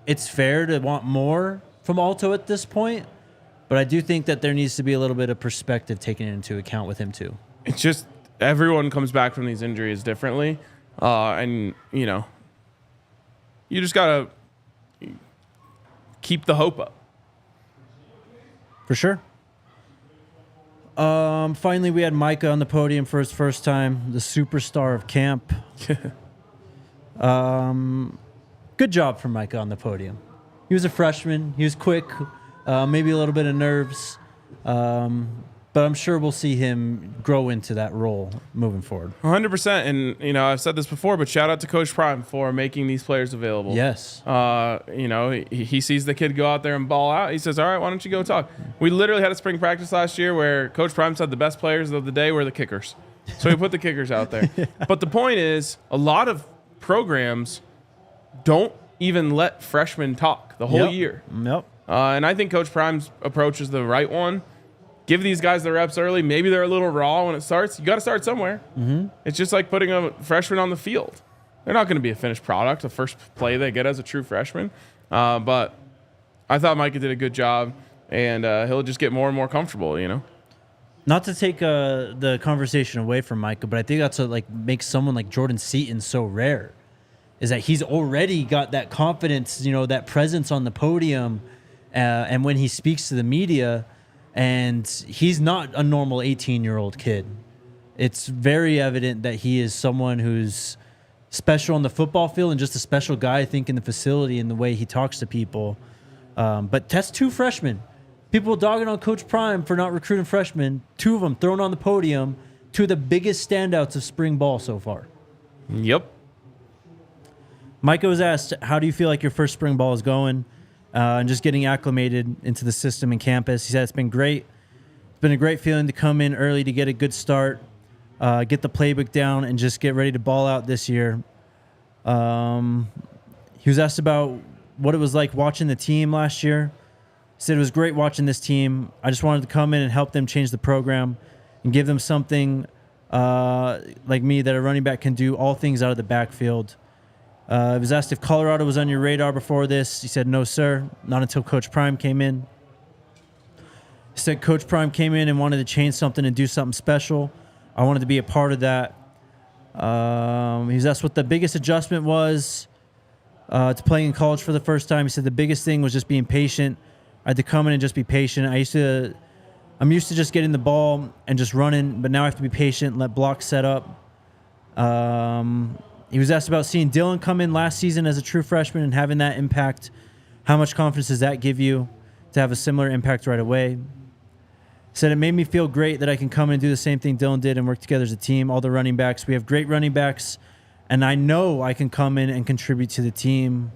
it's fair to want more from Alto at this point, but I do think that there needs to be a little bit of perspective taken into account with him too. It's just everyone comes back from these injuries differently, and you just gotta keep the hope up. For sure. Finally, we had Micah on the podium for his first time, the superstar of camp. Good job for Micah on the podium. He was a freshman. He was quick, maybe a little bit of nerves, but I'm sure we'll see him grow into that role moving forward. 100%. And, I've said this before, but shout out to Coach Prime for making these players available. Yes. He sees the kid go out there and ball out. He says, all right, why don't you go talk? We literally had a spring practice last year where Coach Prime said the best players of the day were the kickers. So he put the kickers out there. Yeah. But the point is, a lot of programs don't even let freshmen talk the whole year. Yep. And I think Coach Prime's approach is the right one. Give these guys the reps early. Maybe they're a little raw when it starts. You got to start somewhere. Mm-hmm. It's just like putting a freshman on the field. They're not going to be a finished product, the first play they get as a true freshman. But I thought Micah did a good job, and he'll just get more and more comfortable, Not to take the conversation away from Micah, but I think that's what makes someone like Jordan Seaton so rare, is that he's already got that confidence, that presence on the podium, and when he speaks to the media, and he's not a normal 18-year-old kid. It's very evident that he is someone who's special on the football field and just a special guy, I think, in the facility and the way he talks to people. But that's 2 freshmen. People dogging on Coach Prime for not recruiting freshmen. 2 of them thrown on the podium. 2 of the biggest standouts of spring ball so far. Yep. Micah was asked, how do you feel like your first spring ball is going? And just getting acclimated into the system and campus. He said it's been great. It's been a great feeling to come in early to get a good start, get the playbook down, and just get ready to ball out this year. He was asked about what it was like watching the team last year. He said it was great watching this team. I just wanted to come in and help them change the program and give them something like me that a running back can do all things out of the backfield. He was asked if Colorado was on your radar before this. He said, no, sir, not until Coach Prime came in. He said Coach Prime came in and wanted to change something and do something special. I wanted to be a part of that. He was asked what the biggest adjustment was to playing in college for the first time. He said the biggest thing was just being patient. I had to come in and just be patient. I'm used to just getting the ball and just running, but now I have to be patient and let blocks set up. He was asked about seeing Dylan come in last season as a true freshman and having that impact. How much confidence does that give you to have a similar impact right away? He said, it made me feel great that I can come in and do the same thing Dylan did and work together as a team. All the running backs. We have great running backs, and I know I can come in and contribute to the team.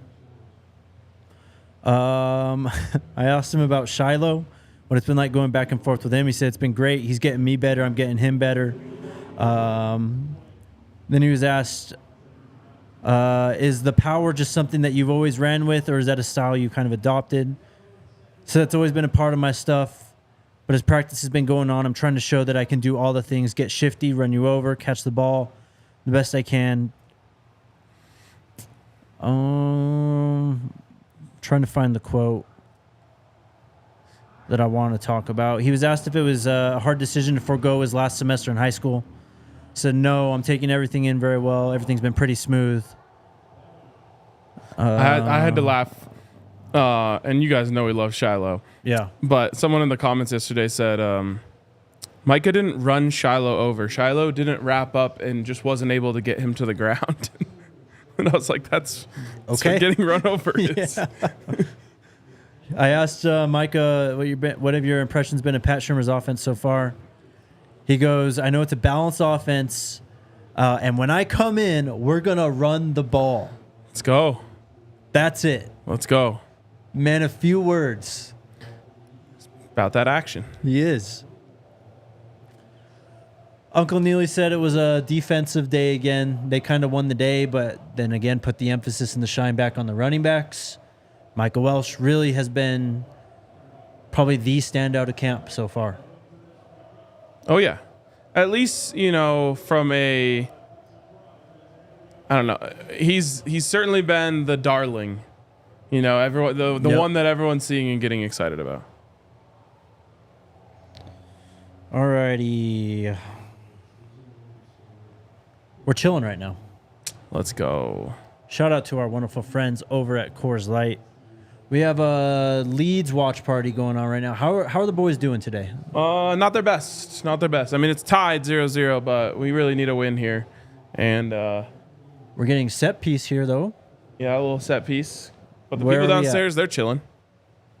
I asked him about Shiloh, what it's been like going back and forth with him. He said, it's been great. He's getting me better. I'm getting him better. Then he was asked, is the power just something that you've always ran with, or is that a style you kind of adopted? So that's always been a part of my stuff. But as practice has been going on, I'm trying to show that I can do all the things, get shifty, run you over, catch the ball the best I can. Trying to find the quote that I want to talk about. He was asked if it was a hard decision to forego his last semester in high school. He said, no, I'm taking everything in very well. Everything's been pretty smooth. I had to laugh. And you guys know we love Shiloh. Yeah. But someone in the comments yesterday said, Micah didn't run Shiloh over. Shiloh didn't wrap up and just wasn't able to get him to the ground. And I was like, that's okay. What getting run over is. Yeah. I asked Micah, what have your impressions been of Pat Shurmur's offense so far? He goes, I know it's a balanced offense, and when I come in, we're going to run the ball. Let's go. That's it. Let's go. Man, a few words. About that action. He is. Uncle Neely said it was a defensive day again. They kind of won the day, but then again put the emphasis and the shine back on the running backs. Micah Welch really has been probably the standout of camp so far. Oh, yeah. At least, from I don't know. He's certainly been the darling. Everyone the one that everyone's seeing and getting excited about. Alrighty. We're chilling right now. Let's go. Shout out to our wonderful friends over at Coors Light. We have a Leeds watch party going on right now. How are the boys doing today? Not their best. Not their best. I mean, it's tied 0-0, but we really need a win here. And we're getting set piece here, though. Yeah, a little set piece. But the people downstairs, they're chilling.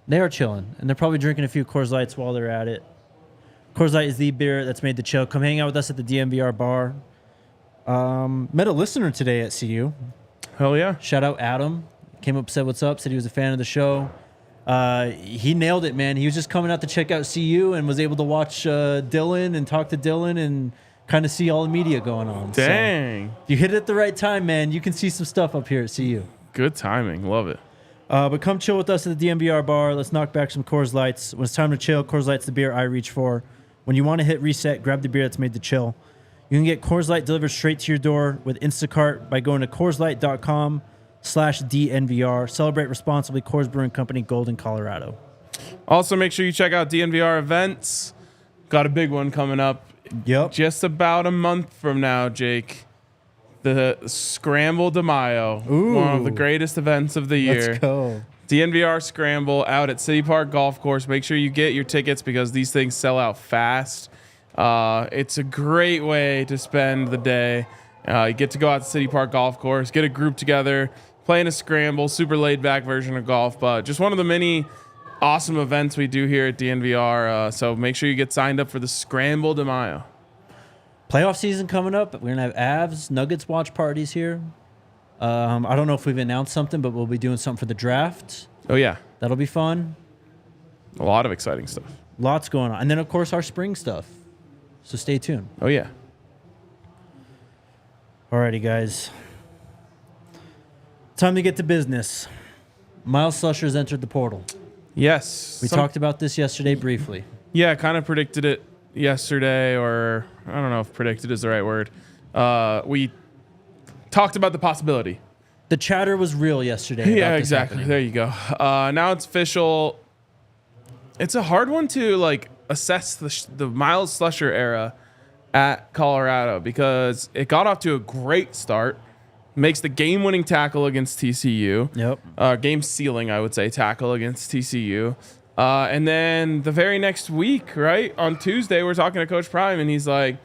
They are chilling, and they're probably drinking a few Coors Lights while they're at it. Coors Light is the beer that's made to chill. Come hang out with us at the DNVR bar. Met a listener today at CU. Hell yeah. Shout out Adam. Came up, said what's up, said he was a fan of the show. He nailed it, man. He was just coming out to check out CU and was able to watch Dylan and talk to Dylan and kind of see all the media going on. Dang. So, if you hit it at the right time, man, you can see some stuff up here at CU. Good timing. Love it. But come chill with us at the DNVR bar. Let's knock back some Coors Lights. When it's time to chill, Coors Light's the beer I reach for. When you want to hit reset, grab the beer that's made to chill. You can get Coors Light delivered straight to your door with Instacart by going to CoorsLight.com/DNVR. Celebrate responsibly. Coors Brewing Company, Golden, Colorado. Also, make sure you check out DNVR events. Got a big one coming up. Yep. Just about a month from now, Jake. The Scramble de Mayo. Ooh. One of the greatest events of the year. Let's go. DNVR Scramble out at City Park Golf Course. Make sure you get your tickets because these things sell out fast. It's a great way to spend the day. You get to go out to City Park Golf Course, get a group together, playing a scramble, super laid-back version of golf, but just one of the many awesome events we do here at DNVR. So make sure you get signed up for the Scramble de Mayo. Playoff season coming up. We're going to have Avs, Nuggets watch parties here. I don't know if we've announced something, but we'll be doing something for the draft. Oh, yeah. That'll be fun. A lot of exciting stuff. Lots going on. And then, of course, our spring stuff. So stay tuned. Oh, yeah. Alrighty, guys. Time to get to business. Myles Slusher has entered the portal. Yes. We talked about this yesterday briefly. Yeah, kind of predicted it yesterday, or I don't know if predicted is the right word. We talked about the possibility. The chatter was real yesterday. Yeah, exactly. Happening. There you go. Now it's official. It's a hard one to assess the Myles Slusher era at Colorado because it got off to a great start. Makes the game-winning tackle against TCU. Yep. Game-sealing, I would say, tackle against TCU. And then the very next week, right, on Tuesday, we're talking to Coach Prime, and he's like,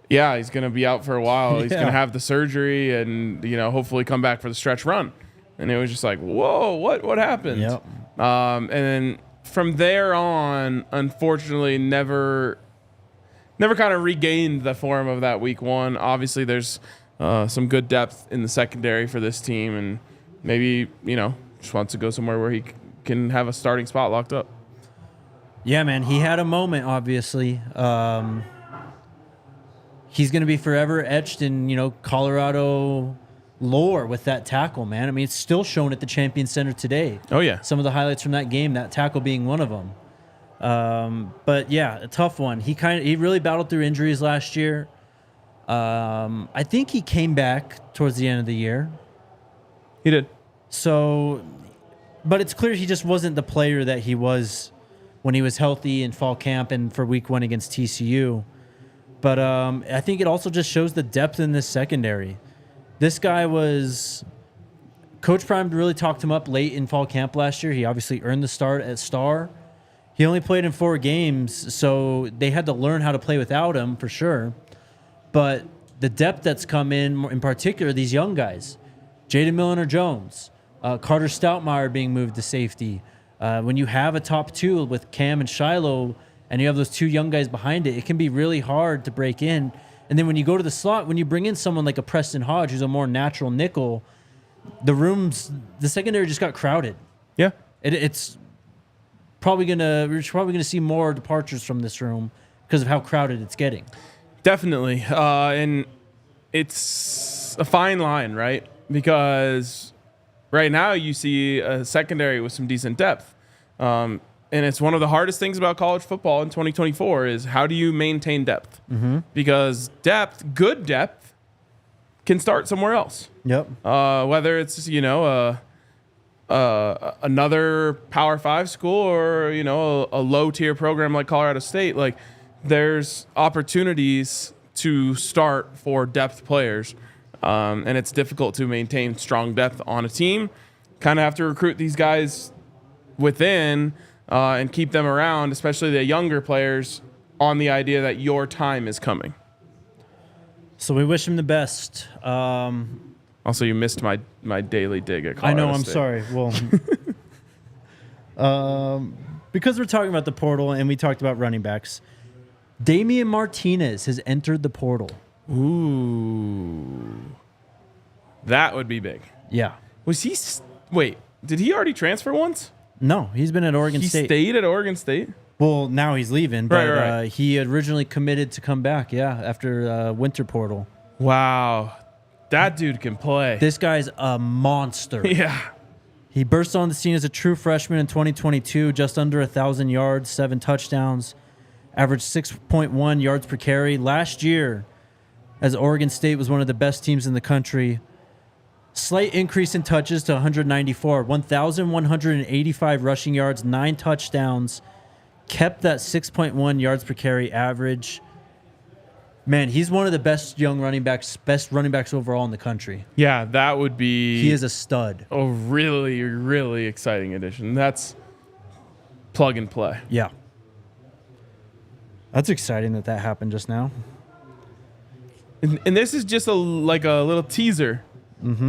yeah, he's going to be out for a while. He's going to have the surgery and, hopefully come back for the stretch run. And it was just like, whoa, what happened? Yep. And then from there on, unfortunately, never kind of regained the form of that week one. Obviously, there's some good depth in the secondary for this team, and maybe, just wants to go somewhere where he can have a starting spot locked up. Yeah, man. He had a moment, obviously. He's going to be forever etched in, Colorado lore with that tackle, man. I mean, it's still shown at the Champion Center today. Oh, yeah. Some of the highlights from that game, that tackle being one of them. But, yeah, a tough one. He really battled through injuries last year. I think he came back towards the end of the year. He did. So, but it's clear he just wasn't the player that he was when he was healthy in fall camp and for week one against TCU. But I think it also just shows the depth in this secondary. This guy Coach Prime really talked him up late in fall camp last year. He obviously earned the start at Star. He only played in 4 games, so they had to learn how to play without him for sure. But the depth that's come in particular, these young guys, Jaden Milner-Jones, Carter Stoutmire being moved to safety. When you have a top 2 with Cam and Shiloh, and you have those 2 young guys behind it, it can be really hard to break in. And then when you go to the slot, when you bring in someone like a Preston Hodge, who's a more natural nickel, the secondary just got crowded. Yeah. It's probably we're probably gonna see more departures from this room because of how crowded it's getting. Definitely. And it's a fine line, right? Because right now you see a secondary with some decent depth. And it's one of the hardest things about college football in 2024 is how do you maintain depth? Mm-hmm. Because good depth, can start somewhere else. Yep. Whether it's, another Power 5 school or, a low-tier program like Colorado State, like there's opportunities to start for depth players. And it's difficult to maintain strong depth on a team. Kind of have to recruit these guys within and keep them around, especially the younger players, on the idea that your time is coming. So we wish him the best. Also, you missed my daily dig at Colorado I know, I'm State. sorry. Well, because we're talking about the portal and we talked about running backs, Damien Martinez has entered the portal. Ooh. That would be big. Yeah. Was he... Wait, did he already transfer once? No, he's been at Oregon State. He stayed at Oregon State? Well, now he's leaving, but Right. he originally committed to come back, after winter portal. Wow. That dude can play. This guy's a monster. Yeah. He burst on the scene as a true freshman in 2022, just under 1,000 yards, 7 touchdowns, averaged 6.1 yards per carry. Last year, as Oregon State was one of the best teams in the country, slight increase in touches to 194, 1,185 rushing yards, 9 touchdowns, kept that 6.1 yards per carry average. Man, he's one of the best running backs overall in the country. Yeah, that would be... He is a stud. A really, really exciting addition. That's plug and play. Yeah. That's exciting that happened just now. And this is just a little teaser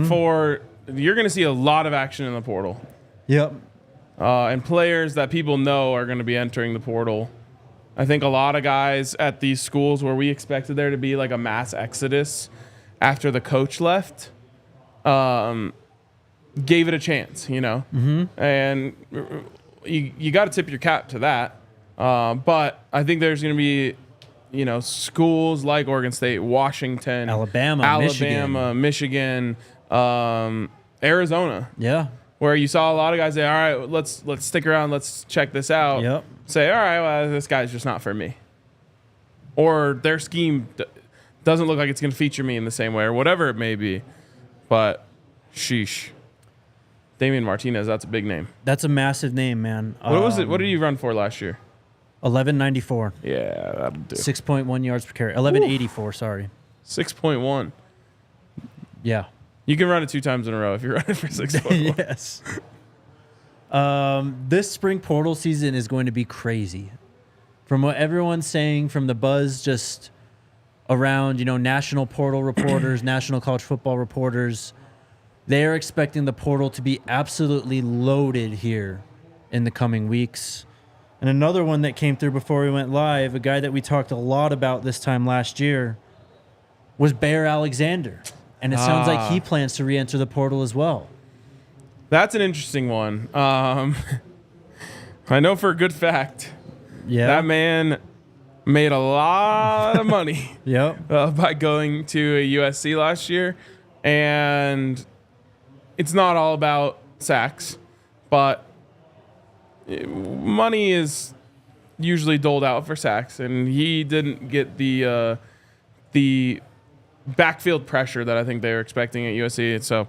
for... You're going to see a lot of action in the portal. Yep. And players that people know are going to be entering the portal. I think a lot of guys at these schools where we expected there to be like a mass exodus after the coach left, gave it a chance, And you got to tip your cap to that. But I think there's going to be, schools like Oregon State, Washington, Alabama, Michigan, Arizona. Yeah. Where you saw a lot of guys say, all right, let's stick around, let's check this out. Yep. Say, all right, well, this guy's just not for me. Or their scheme doesn't look like it's going to feature me in the same way, or whatever it may be. But, sheesh. Damien Martinez, that's a big name. That's a massive name, man. What was it? What did he run for last year? 1194. Yeah, that'll do. 6.1 yards per carry. 1184, sorry. 6.1. Yeah. You can run it 2 times in a row if you're running for 6.1. Yes. This spring portal season is going to be crazy. From what everyone's saying, from the buzz just around, national portal reporters, national college football reporters, they are expecting the portal to be absolutely loaded here in the coming weeks. And another one that came through before we went live, a guy that we talked a lot about this time last year, was Bear Alexander. And it sounds like he plans to re-enter the portal as well. That's an interesting one. I know for a good fact, that man made a lot of money by going to a USC last year. And it's not all about sacks, but money is usually doled out for sacks. And he didn't get the backfield pressure that I think they were expecting at USC. So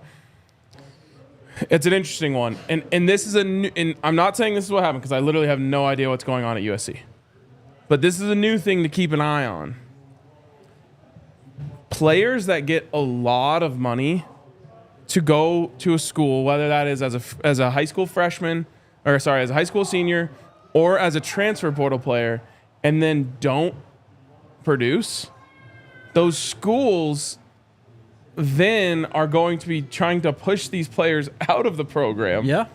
it's an interesting one. And this is and I'm not saying this is what happened because I literally have no idea what's going on at USC. But this is a new thing to keep an eye on. Players that get a lot of money to go to a school, whether that is as a high school freshman, as a high school senior, or as a transfer portal player, and then don't produce, those schools then are going to be trying to push these players out of the program. Yeah.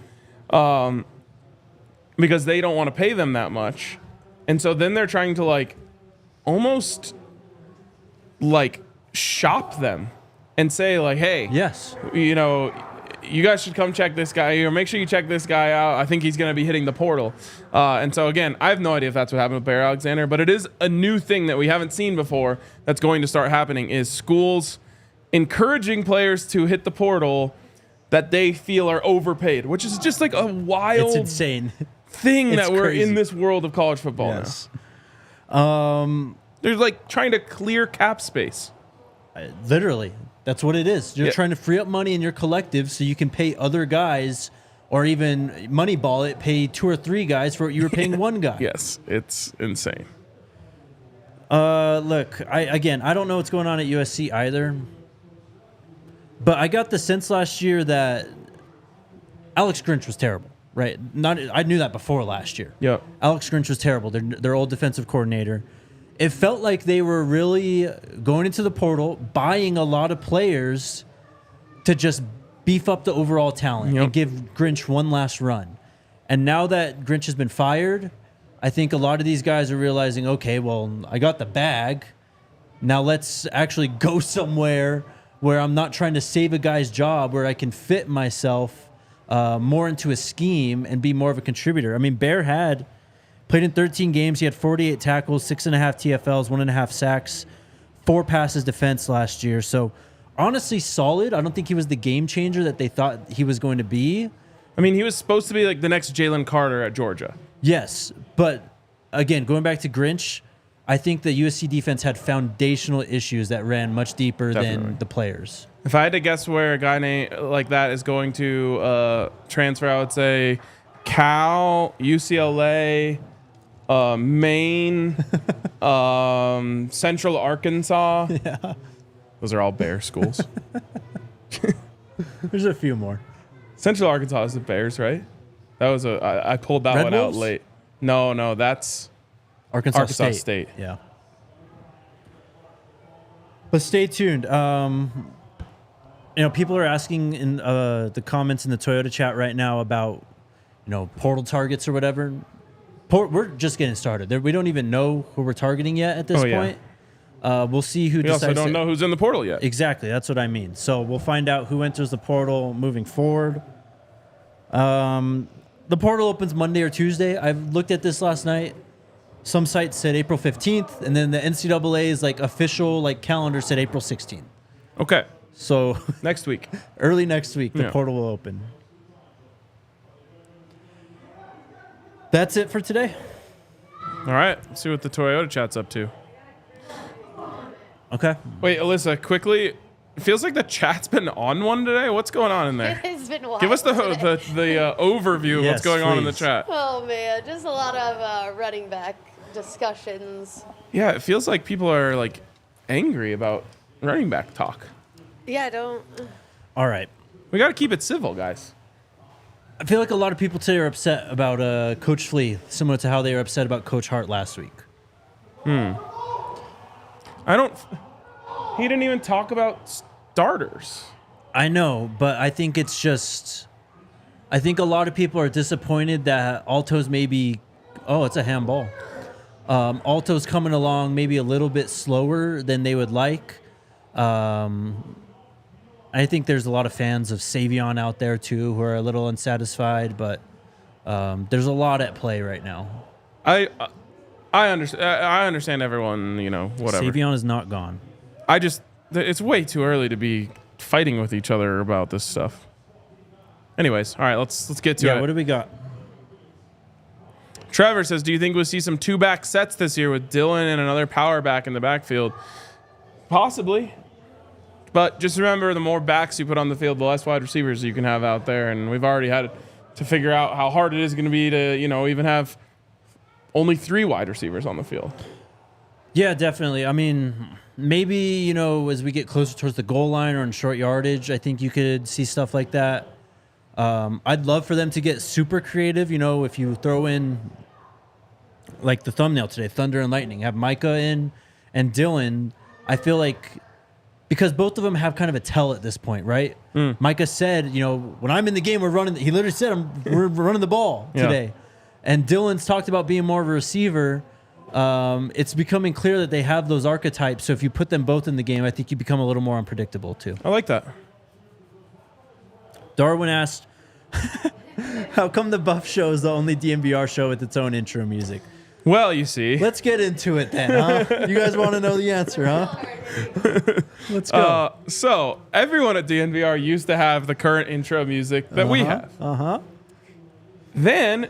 Because they don't want to pay them that much. And so then they're trying to almost shop them and say hey, yes, you guys should come check this guy, or make sure you check this guy out. I think he's going to be hitting the portal. And so, again, I have no idea if that's what happened with Bear Alexander, but it is a new thing that we haven't seen before that's going to start happening, is schools encouraging players to hit the portal that they feel are overpaid, which is just like a wild, It's insane thing It's that we're crazy. in this world of college football Yes. now. They're like trying to clear cap space. Literally, that's what it is. You're Yeah. trying to free up money in your collective so you can pay other guys, or even Moneyball it, pay 2 or 3 guys for what you were paying one guy. Yes, it's insane. Look, I don't know what's going on at USC either, but I got the sense last year that Alex Grinch was terrible. Right? I knew that before last year. Yep. Alex Grinch was terrible. Their old defensive coordinator. It felt like they were really going into the portal, buying a lot of players to just beef up the overall talent and give Grinch one last run. And now that Grinch has been fired, I think a lot of these guys are realizing, okay, well, I got the bag. Now let's actually go somewhere where I'm not trying to save a guy's job, where I can fit myself more into a scheme and be more of a contributor. I mean, Bear had played in 13 games. He had 48 tackles, 6.5 TFLs, 1.5 sacks, 4 passes defense last year. So honestly, solid. I don't think he was the game changer that they thought he was going to be. I mean, he was supposed to be like the next Jalen Carter at Georgia. Yes, but again, going back to Grinch, I think the USC defense had foundational issues that ran much deeper than the players. If I had to guess where a guy named like that is going to transfer, I would say Cal, UCLA, Maine, Central Arkansas. Yeah. Those are all Bear schools. There's a few more. Central Arkansas is the Bears, right? That was I pulled that Red one Wolves? out late. No, that's Arkansas State. Yeah. But stay tuned. People are asking in the comments in the Toyota chat right now about, portal targets or whatever. We're just getting started. We don't even know who we're targeting yet at this point. We'll see who We decides. also don't know who's in the portal yet. Exactly. That's what I mean. So we'll find out who enters the portal moving forward. The portal opens Monday or Tuesday. I looked at this last night. Some sites said April 15th, and then the NCAA's official calendar said April 16th. Okay. So Next week. early next week, the Yeah. portal will open. That's it for today. All right. Let's see what the Toyota chat's up to. Okay. Wait, Alyssa, quickly. It feels like the chat's been on one today. What's going on in there? It has been wild Give us the today. overview of Yes, what's going on in the please. chat. Oh man, just a lot of running back discussions. Yeah, it feels like people are angry about running back talk. Yeah, don't. All right. We got to keep it civil, guys. I feel like a lot of people today are upset about Coach Flea, similar to how they were upset about Coach Hart last week. He didn't even talk about starters. I know, but I think it's just... I think a lot of people are disappointed that Alto's maybe... Oh, it's a handball. Alto's coming along maybe a little bit slower than they would like. I think there's a lot of fans of Savion out there, too, who are a little unsatisfied, but there's a lot at play right now. I understand everyone, whatever. Savion is not gone. It's way too early to be fighting with each other about this stuff. Anyways, all right, let's get to it. Yeah, what do we got? Trevor says, do you think we'll see some 2-back sets this year with Dylan and another power back in the backfield? Possibly. But just remember, the more backs you put on the field, the less wide receivers you can have out there. And we've already had to figure out how hard it is going to be to, even have only 3 wide receivers on the field. Yeah, definitely. I mean, maybe, as we get closer towards the goal line or in short yardage, I think you could see stuff like that. I'd love for them to get super creative. If you throw in, like the thumbnail today, Thunder and Lightning, have Micah in and Dylan, I feel like, because both of them have kind of a tell at this point, right? Micah said, when I'm in the game, we're running. He literally said, we're running the ball today. And Dylan's talked about being more of a receiver. It's becoming clear that they have those archetypes. So if you put them both in the game, I think you become a little more unpredictable too. I like that. Darwin asked, how come the Buff show is the only DNVR show with its own intro music? Well, you see. Let's get into it then, huh? You guys want to know the answer, huh? Let's go. So everyone at DNVR used to have the current intro music that we have. Then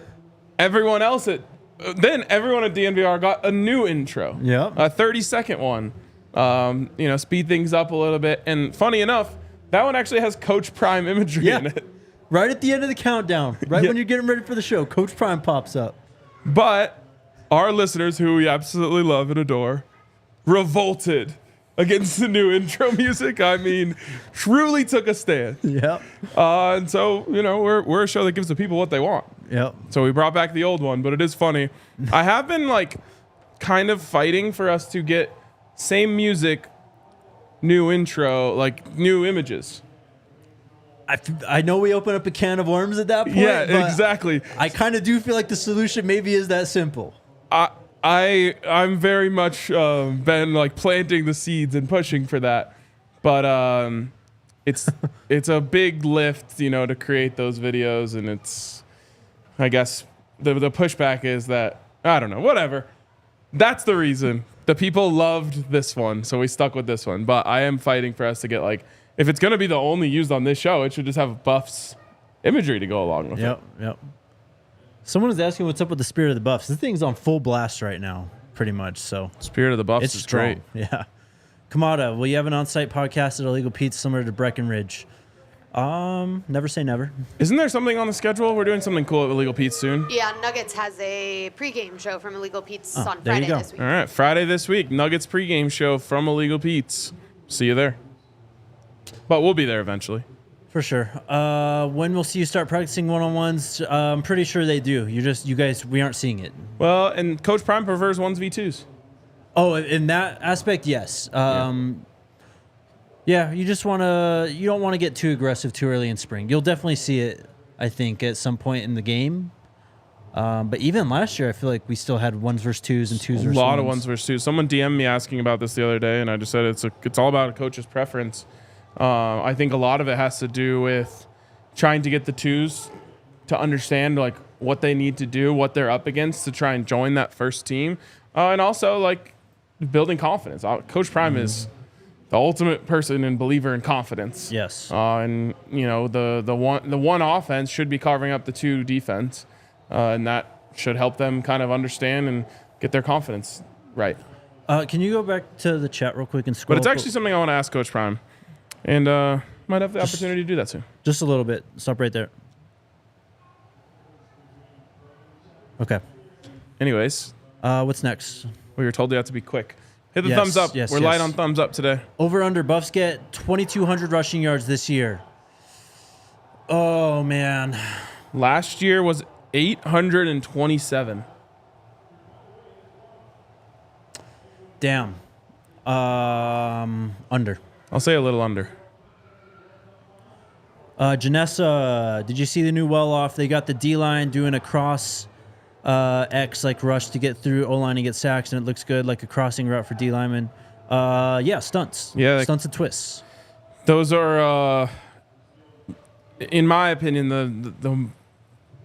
everyone at DNVR got a new intro. Yeah. A 30-second one. Speed things up a little bit. And funny enough, that one actually has Coach Prime imagery in it. Right at the end of the countdown, right when you're getting ready for the show, Coach Prime pops up. But our listeners, who we absolutely love and adore, revolted against the new intro music. I mean, truly took a stand. Yep. And so, we're a show that gives the people what they want. Yep. So we brought back the old one, but it is funny. I have been kind of fighting for us to get same music, new intro, new images. I know we open up a can of worms at that point. Yeah, exactly. I kind of do feel like the solution maybe is that simple. I'm very much been planting the seeds and pushing for that, but it's a big lift, to create those videos, and it's, I guess the pushback is that I don't know, whatever. That's the reason the people loved this one, so we stuck with this one. But I am fighting for us to get if it's gonna be the only used on this show, it should just have Buffs imagery to go along with it. Yep. Someone was asking what's up with the Spirit of the Buffs. This thing's on full blast right now, pretty much. So Spirit of the Buffs it's is strong. great. Yeah. Kamada, will you have an on-site podcast at Illegal Pete's similar to Breckenridge? Never say never. Isn't there something on the schedule? We're doing something cool at Illegal Pete's soon. Yeah, Nuggets has a pregame show from Illegal Pete's on there you Friday go. this week. All right, Friday this week, Nuggets pregame show from Illegal Pete's. See you there. But we'll be there eventually. For sure. When we'll see you start practicing one-on-ones, I'm pretty sure they do. You guys, we aren't seeing it. Well, and Coach Prime prefers 1v2s. Oh, in that aspect, yes. Yeah, you don't want to get too aggressive too early in spring. You'll definitely see it, I think, at some point in the game. But even last year, I feel like we still had 1s versus 2s and 2s versus 1s. A lot of 1s versus 2s. Someone DM'd me asking about this the other day, and I just said it's all about a coach's preference. I think a lot of it has to do with trying to get the 2s to understand what they need to do, what they're up against to try and join that first team, and also building confidence. Coach Prime is the ultimate person and believer in confidence. Yes. And the one offense should be carving up the 2 defense, and that should help them kind of understand and get their confidence right. Can you go back to the chat real quick and scroll? But it's actually something I want to ask Coach Prime. And might have the opportunity to do that soon. Just a little bit. Stop right there. Okay. Anyways. What's next? We were told you have to be quick. Hit the thumbs up. We're light on thumbs up today. Over under Buffs get 2,200 rushing yards this year. Oh, man. Last year was 827. Damn. Under. I'll say a little under. Janessa, did you see the new well-off? They got the D-line doing a cross X rush to get through O-line and get sacks, and it looks good, like a crossing route for D-linemen. Stunts. Yeah. Stunts and twists. Those are, in my opinion, the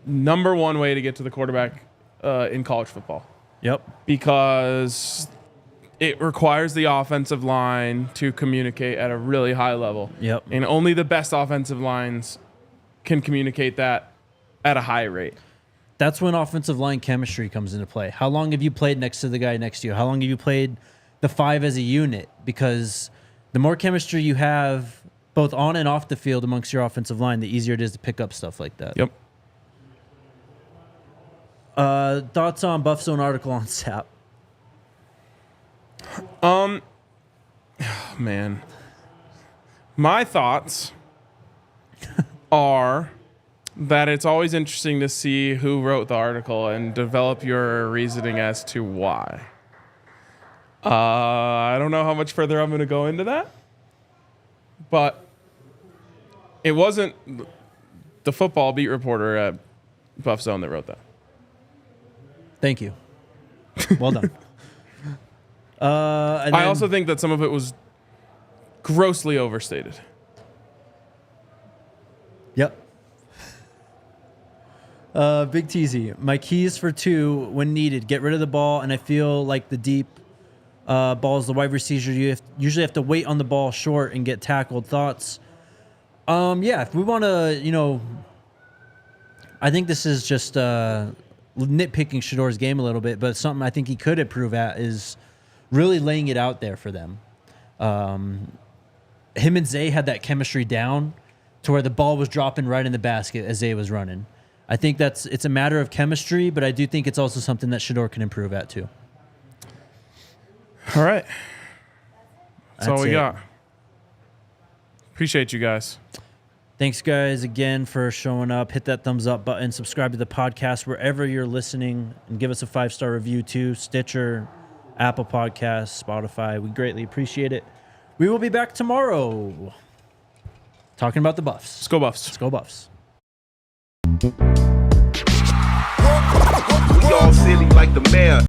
number one way to get to the quarterback in college football. Yep. Because it requires the offensive line to communicate at a really high level. Yep. And only the best offensive lines can communicate that at a high rate. That's when offensive line chemistry comes into play. How long have you played next to the guy next to you? How long have you played the 5 as a unit? Because the more chemistry you have, both on and off the field amongst your offensive line, the easier it is to pick up stuff like that. Yep. Thoughts on Buff Zone article on Sapp? Man. My thoughts are that it's always interesting to see who wrote the article and develop your reasoning as to why. I don't know how much further I'm going to go into that, but it wasn't the football beat reporter at Buff Zone that wrote that. Thank you. Well done. I also think that some of it was grossly overstated. Yep. Big Teasy. My keys for 2 when needed. Get rid of the ball, and I feel like the deep balls, the wide receiver, you usually have to wait on the ball short and get tackled. Thoughts? Yeah, if we want to, I think this is just nitpicking Shador's game a little bit, but something I think he could improve at is really laying it out there for them. Him and Zay had that chemistry down to where the ball was dropping right in the basket as Zay was running. I think it's a matter of chemistry, but I do think it's also something that Shador can improve at too. All right. That's all we it. got. Appreciate you guys. Thanks, guys, again for showing up. Hit that thumbs up button. Subscribe to the podcast wherever you're listening, and give us a 5-star review too. Stitcher, Apple Podcasts, Spotify. We greatly appreciate it. We will be back tomorrow talking about the Buffs. Let's go Buffs. Let's go Buffs. We all silly like the mayor.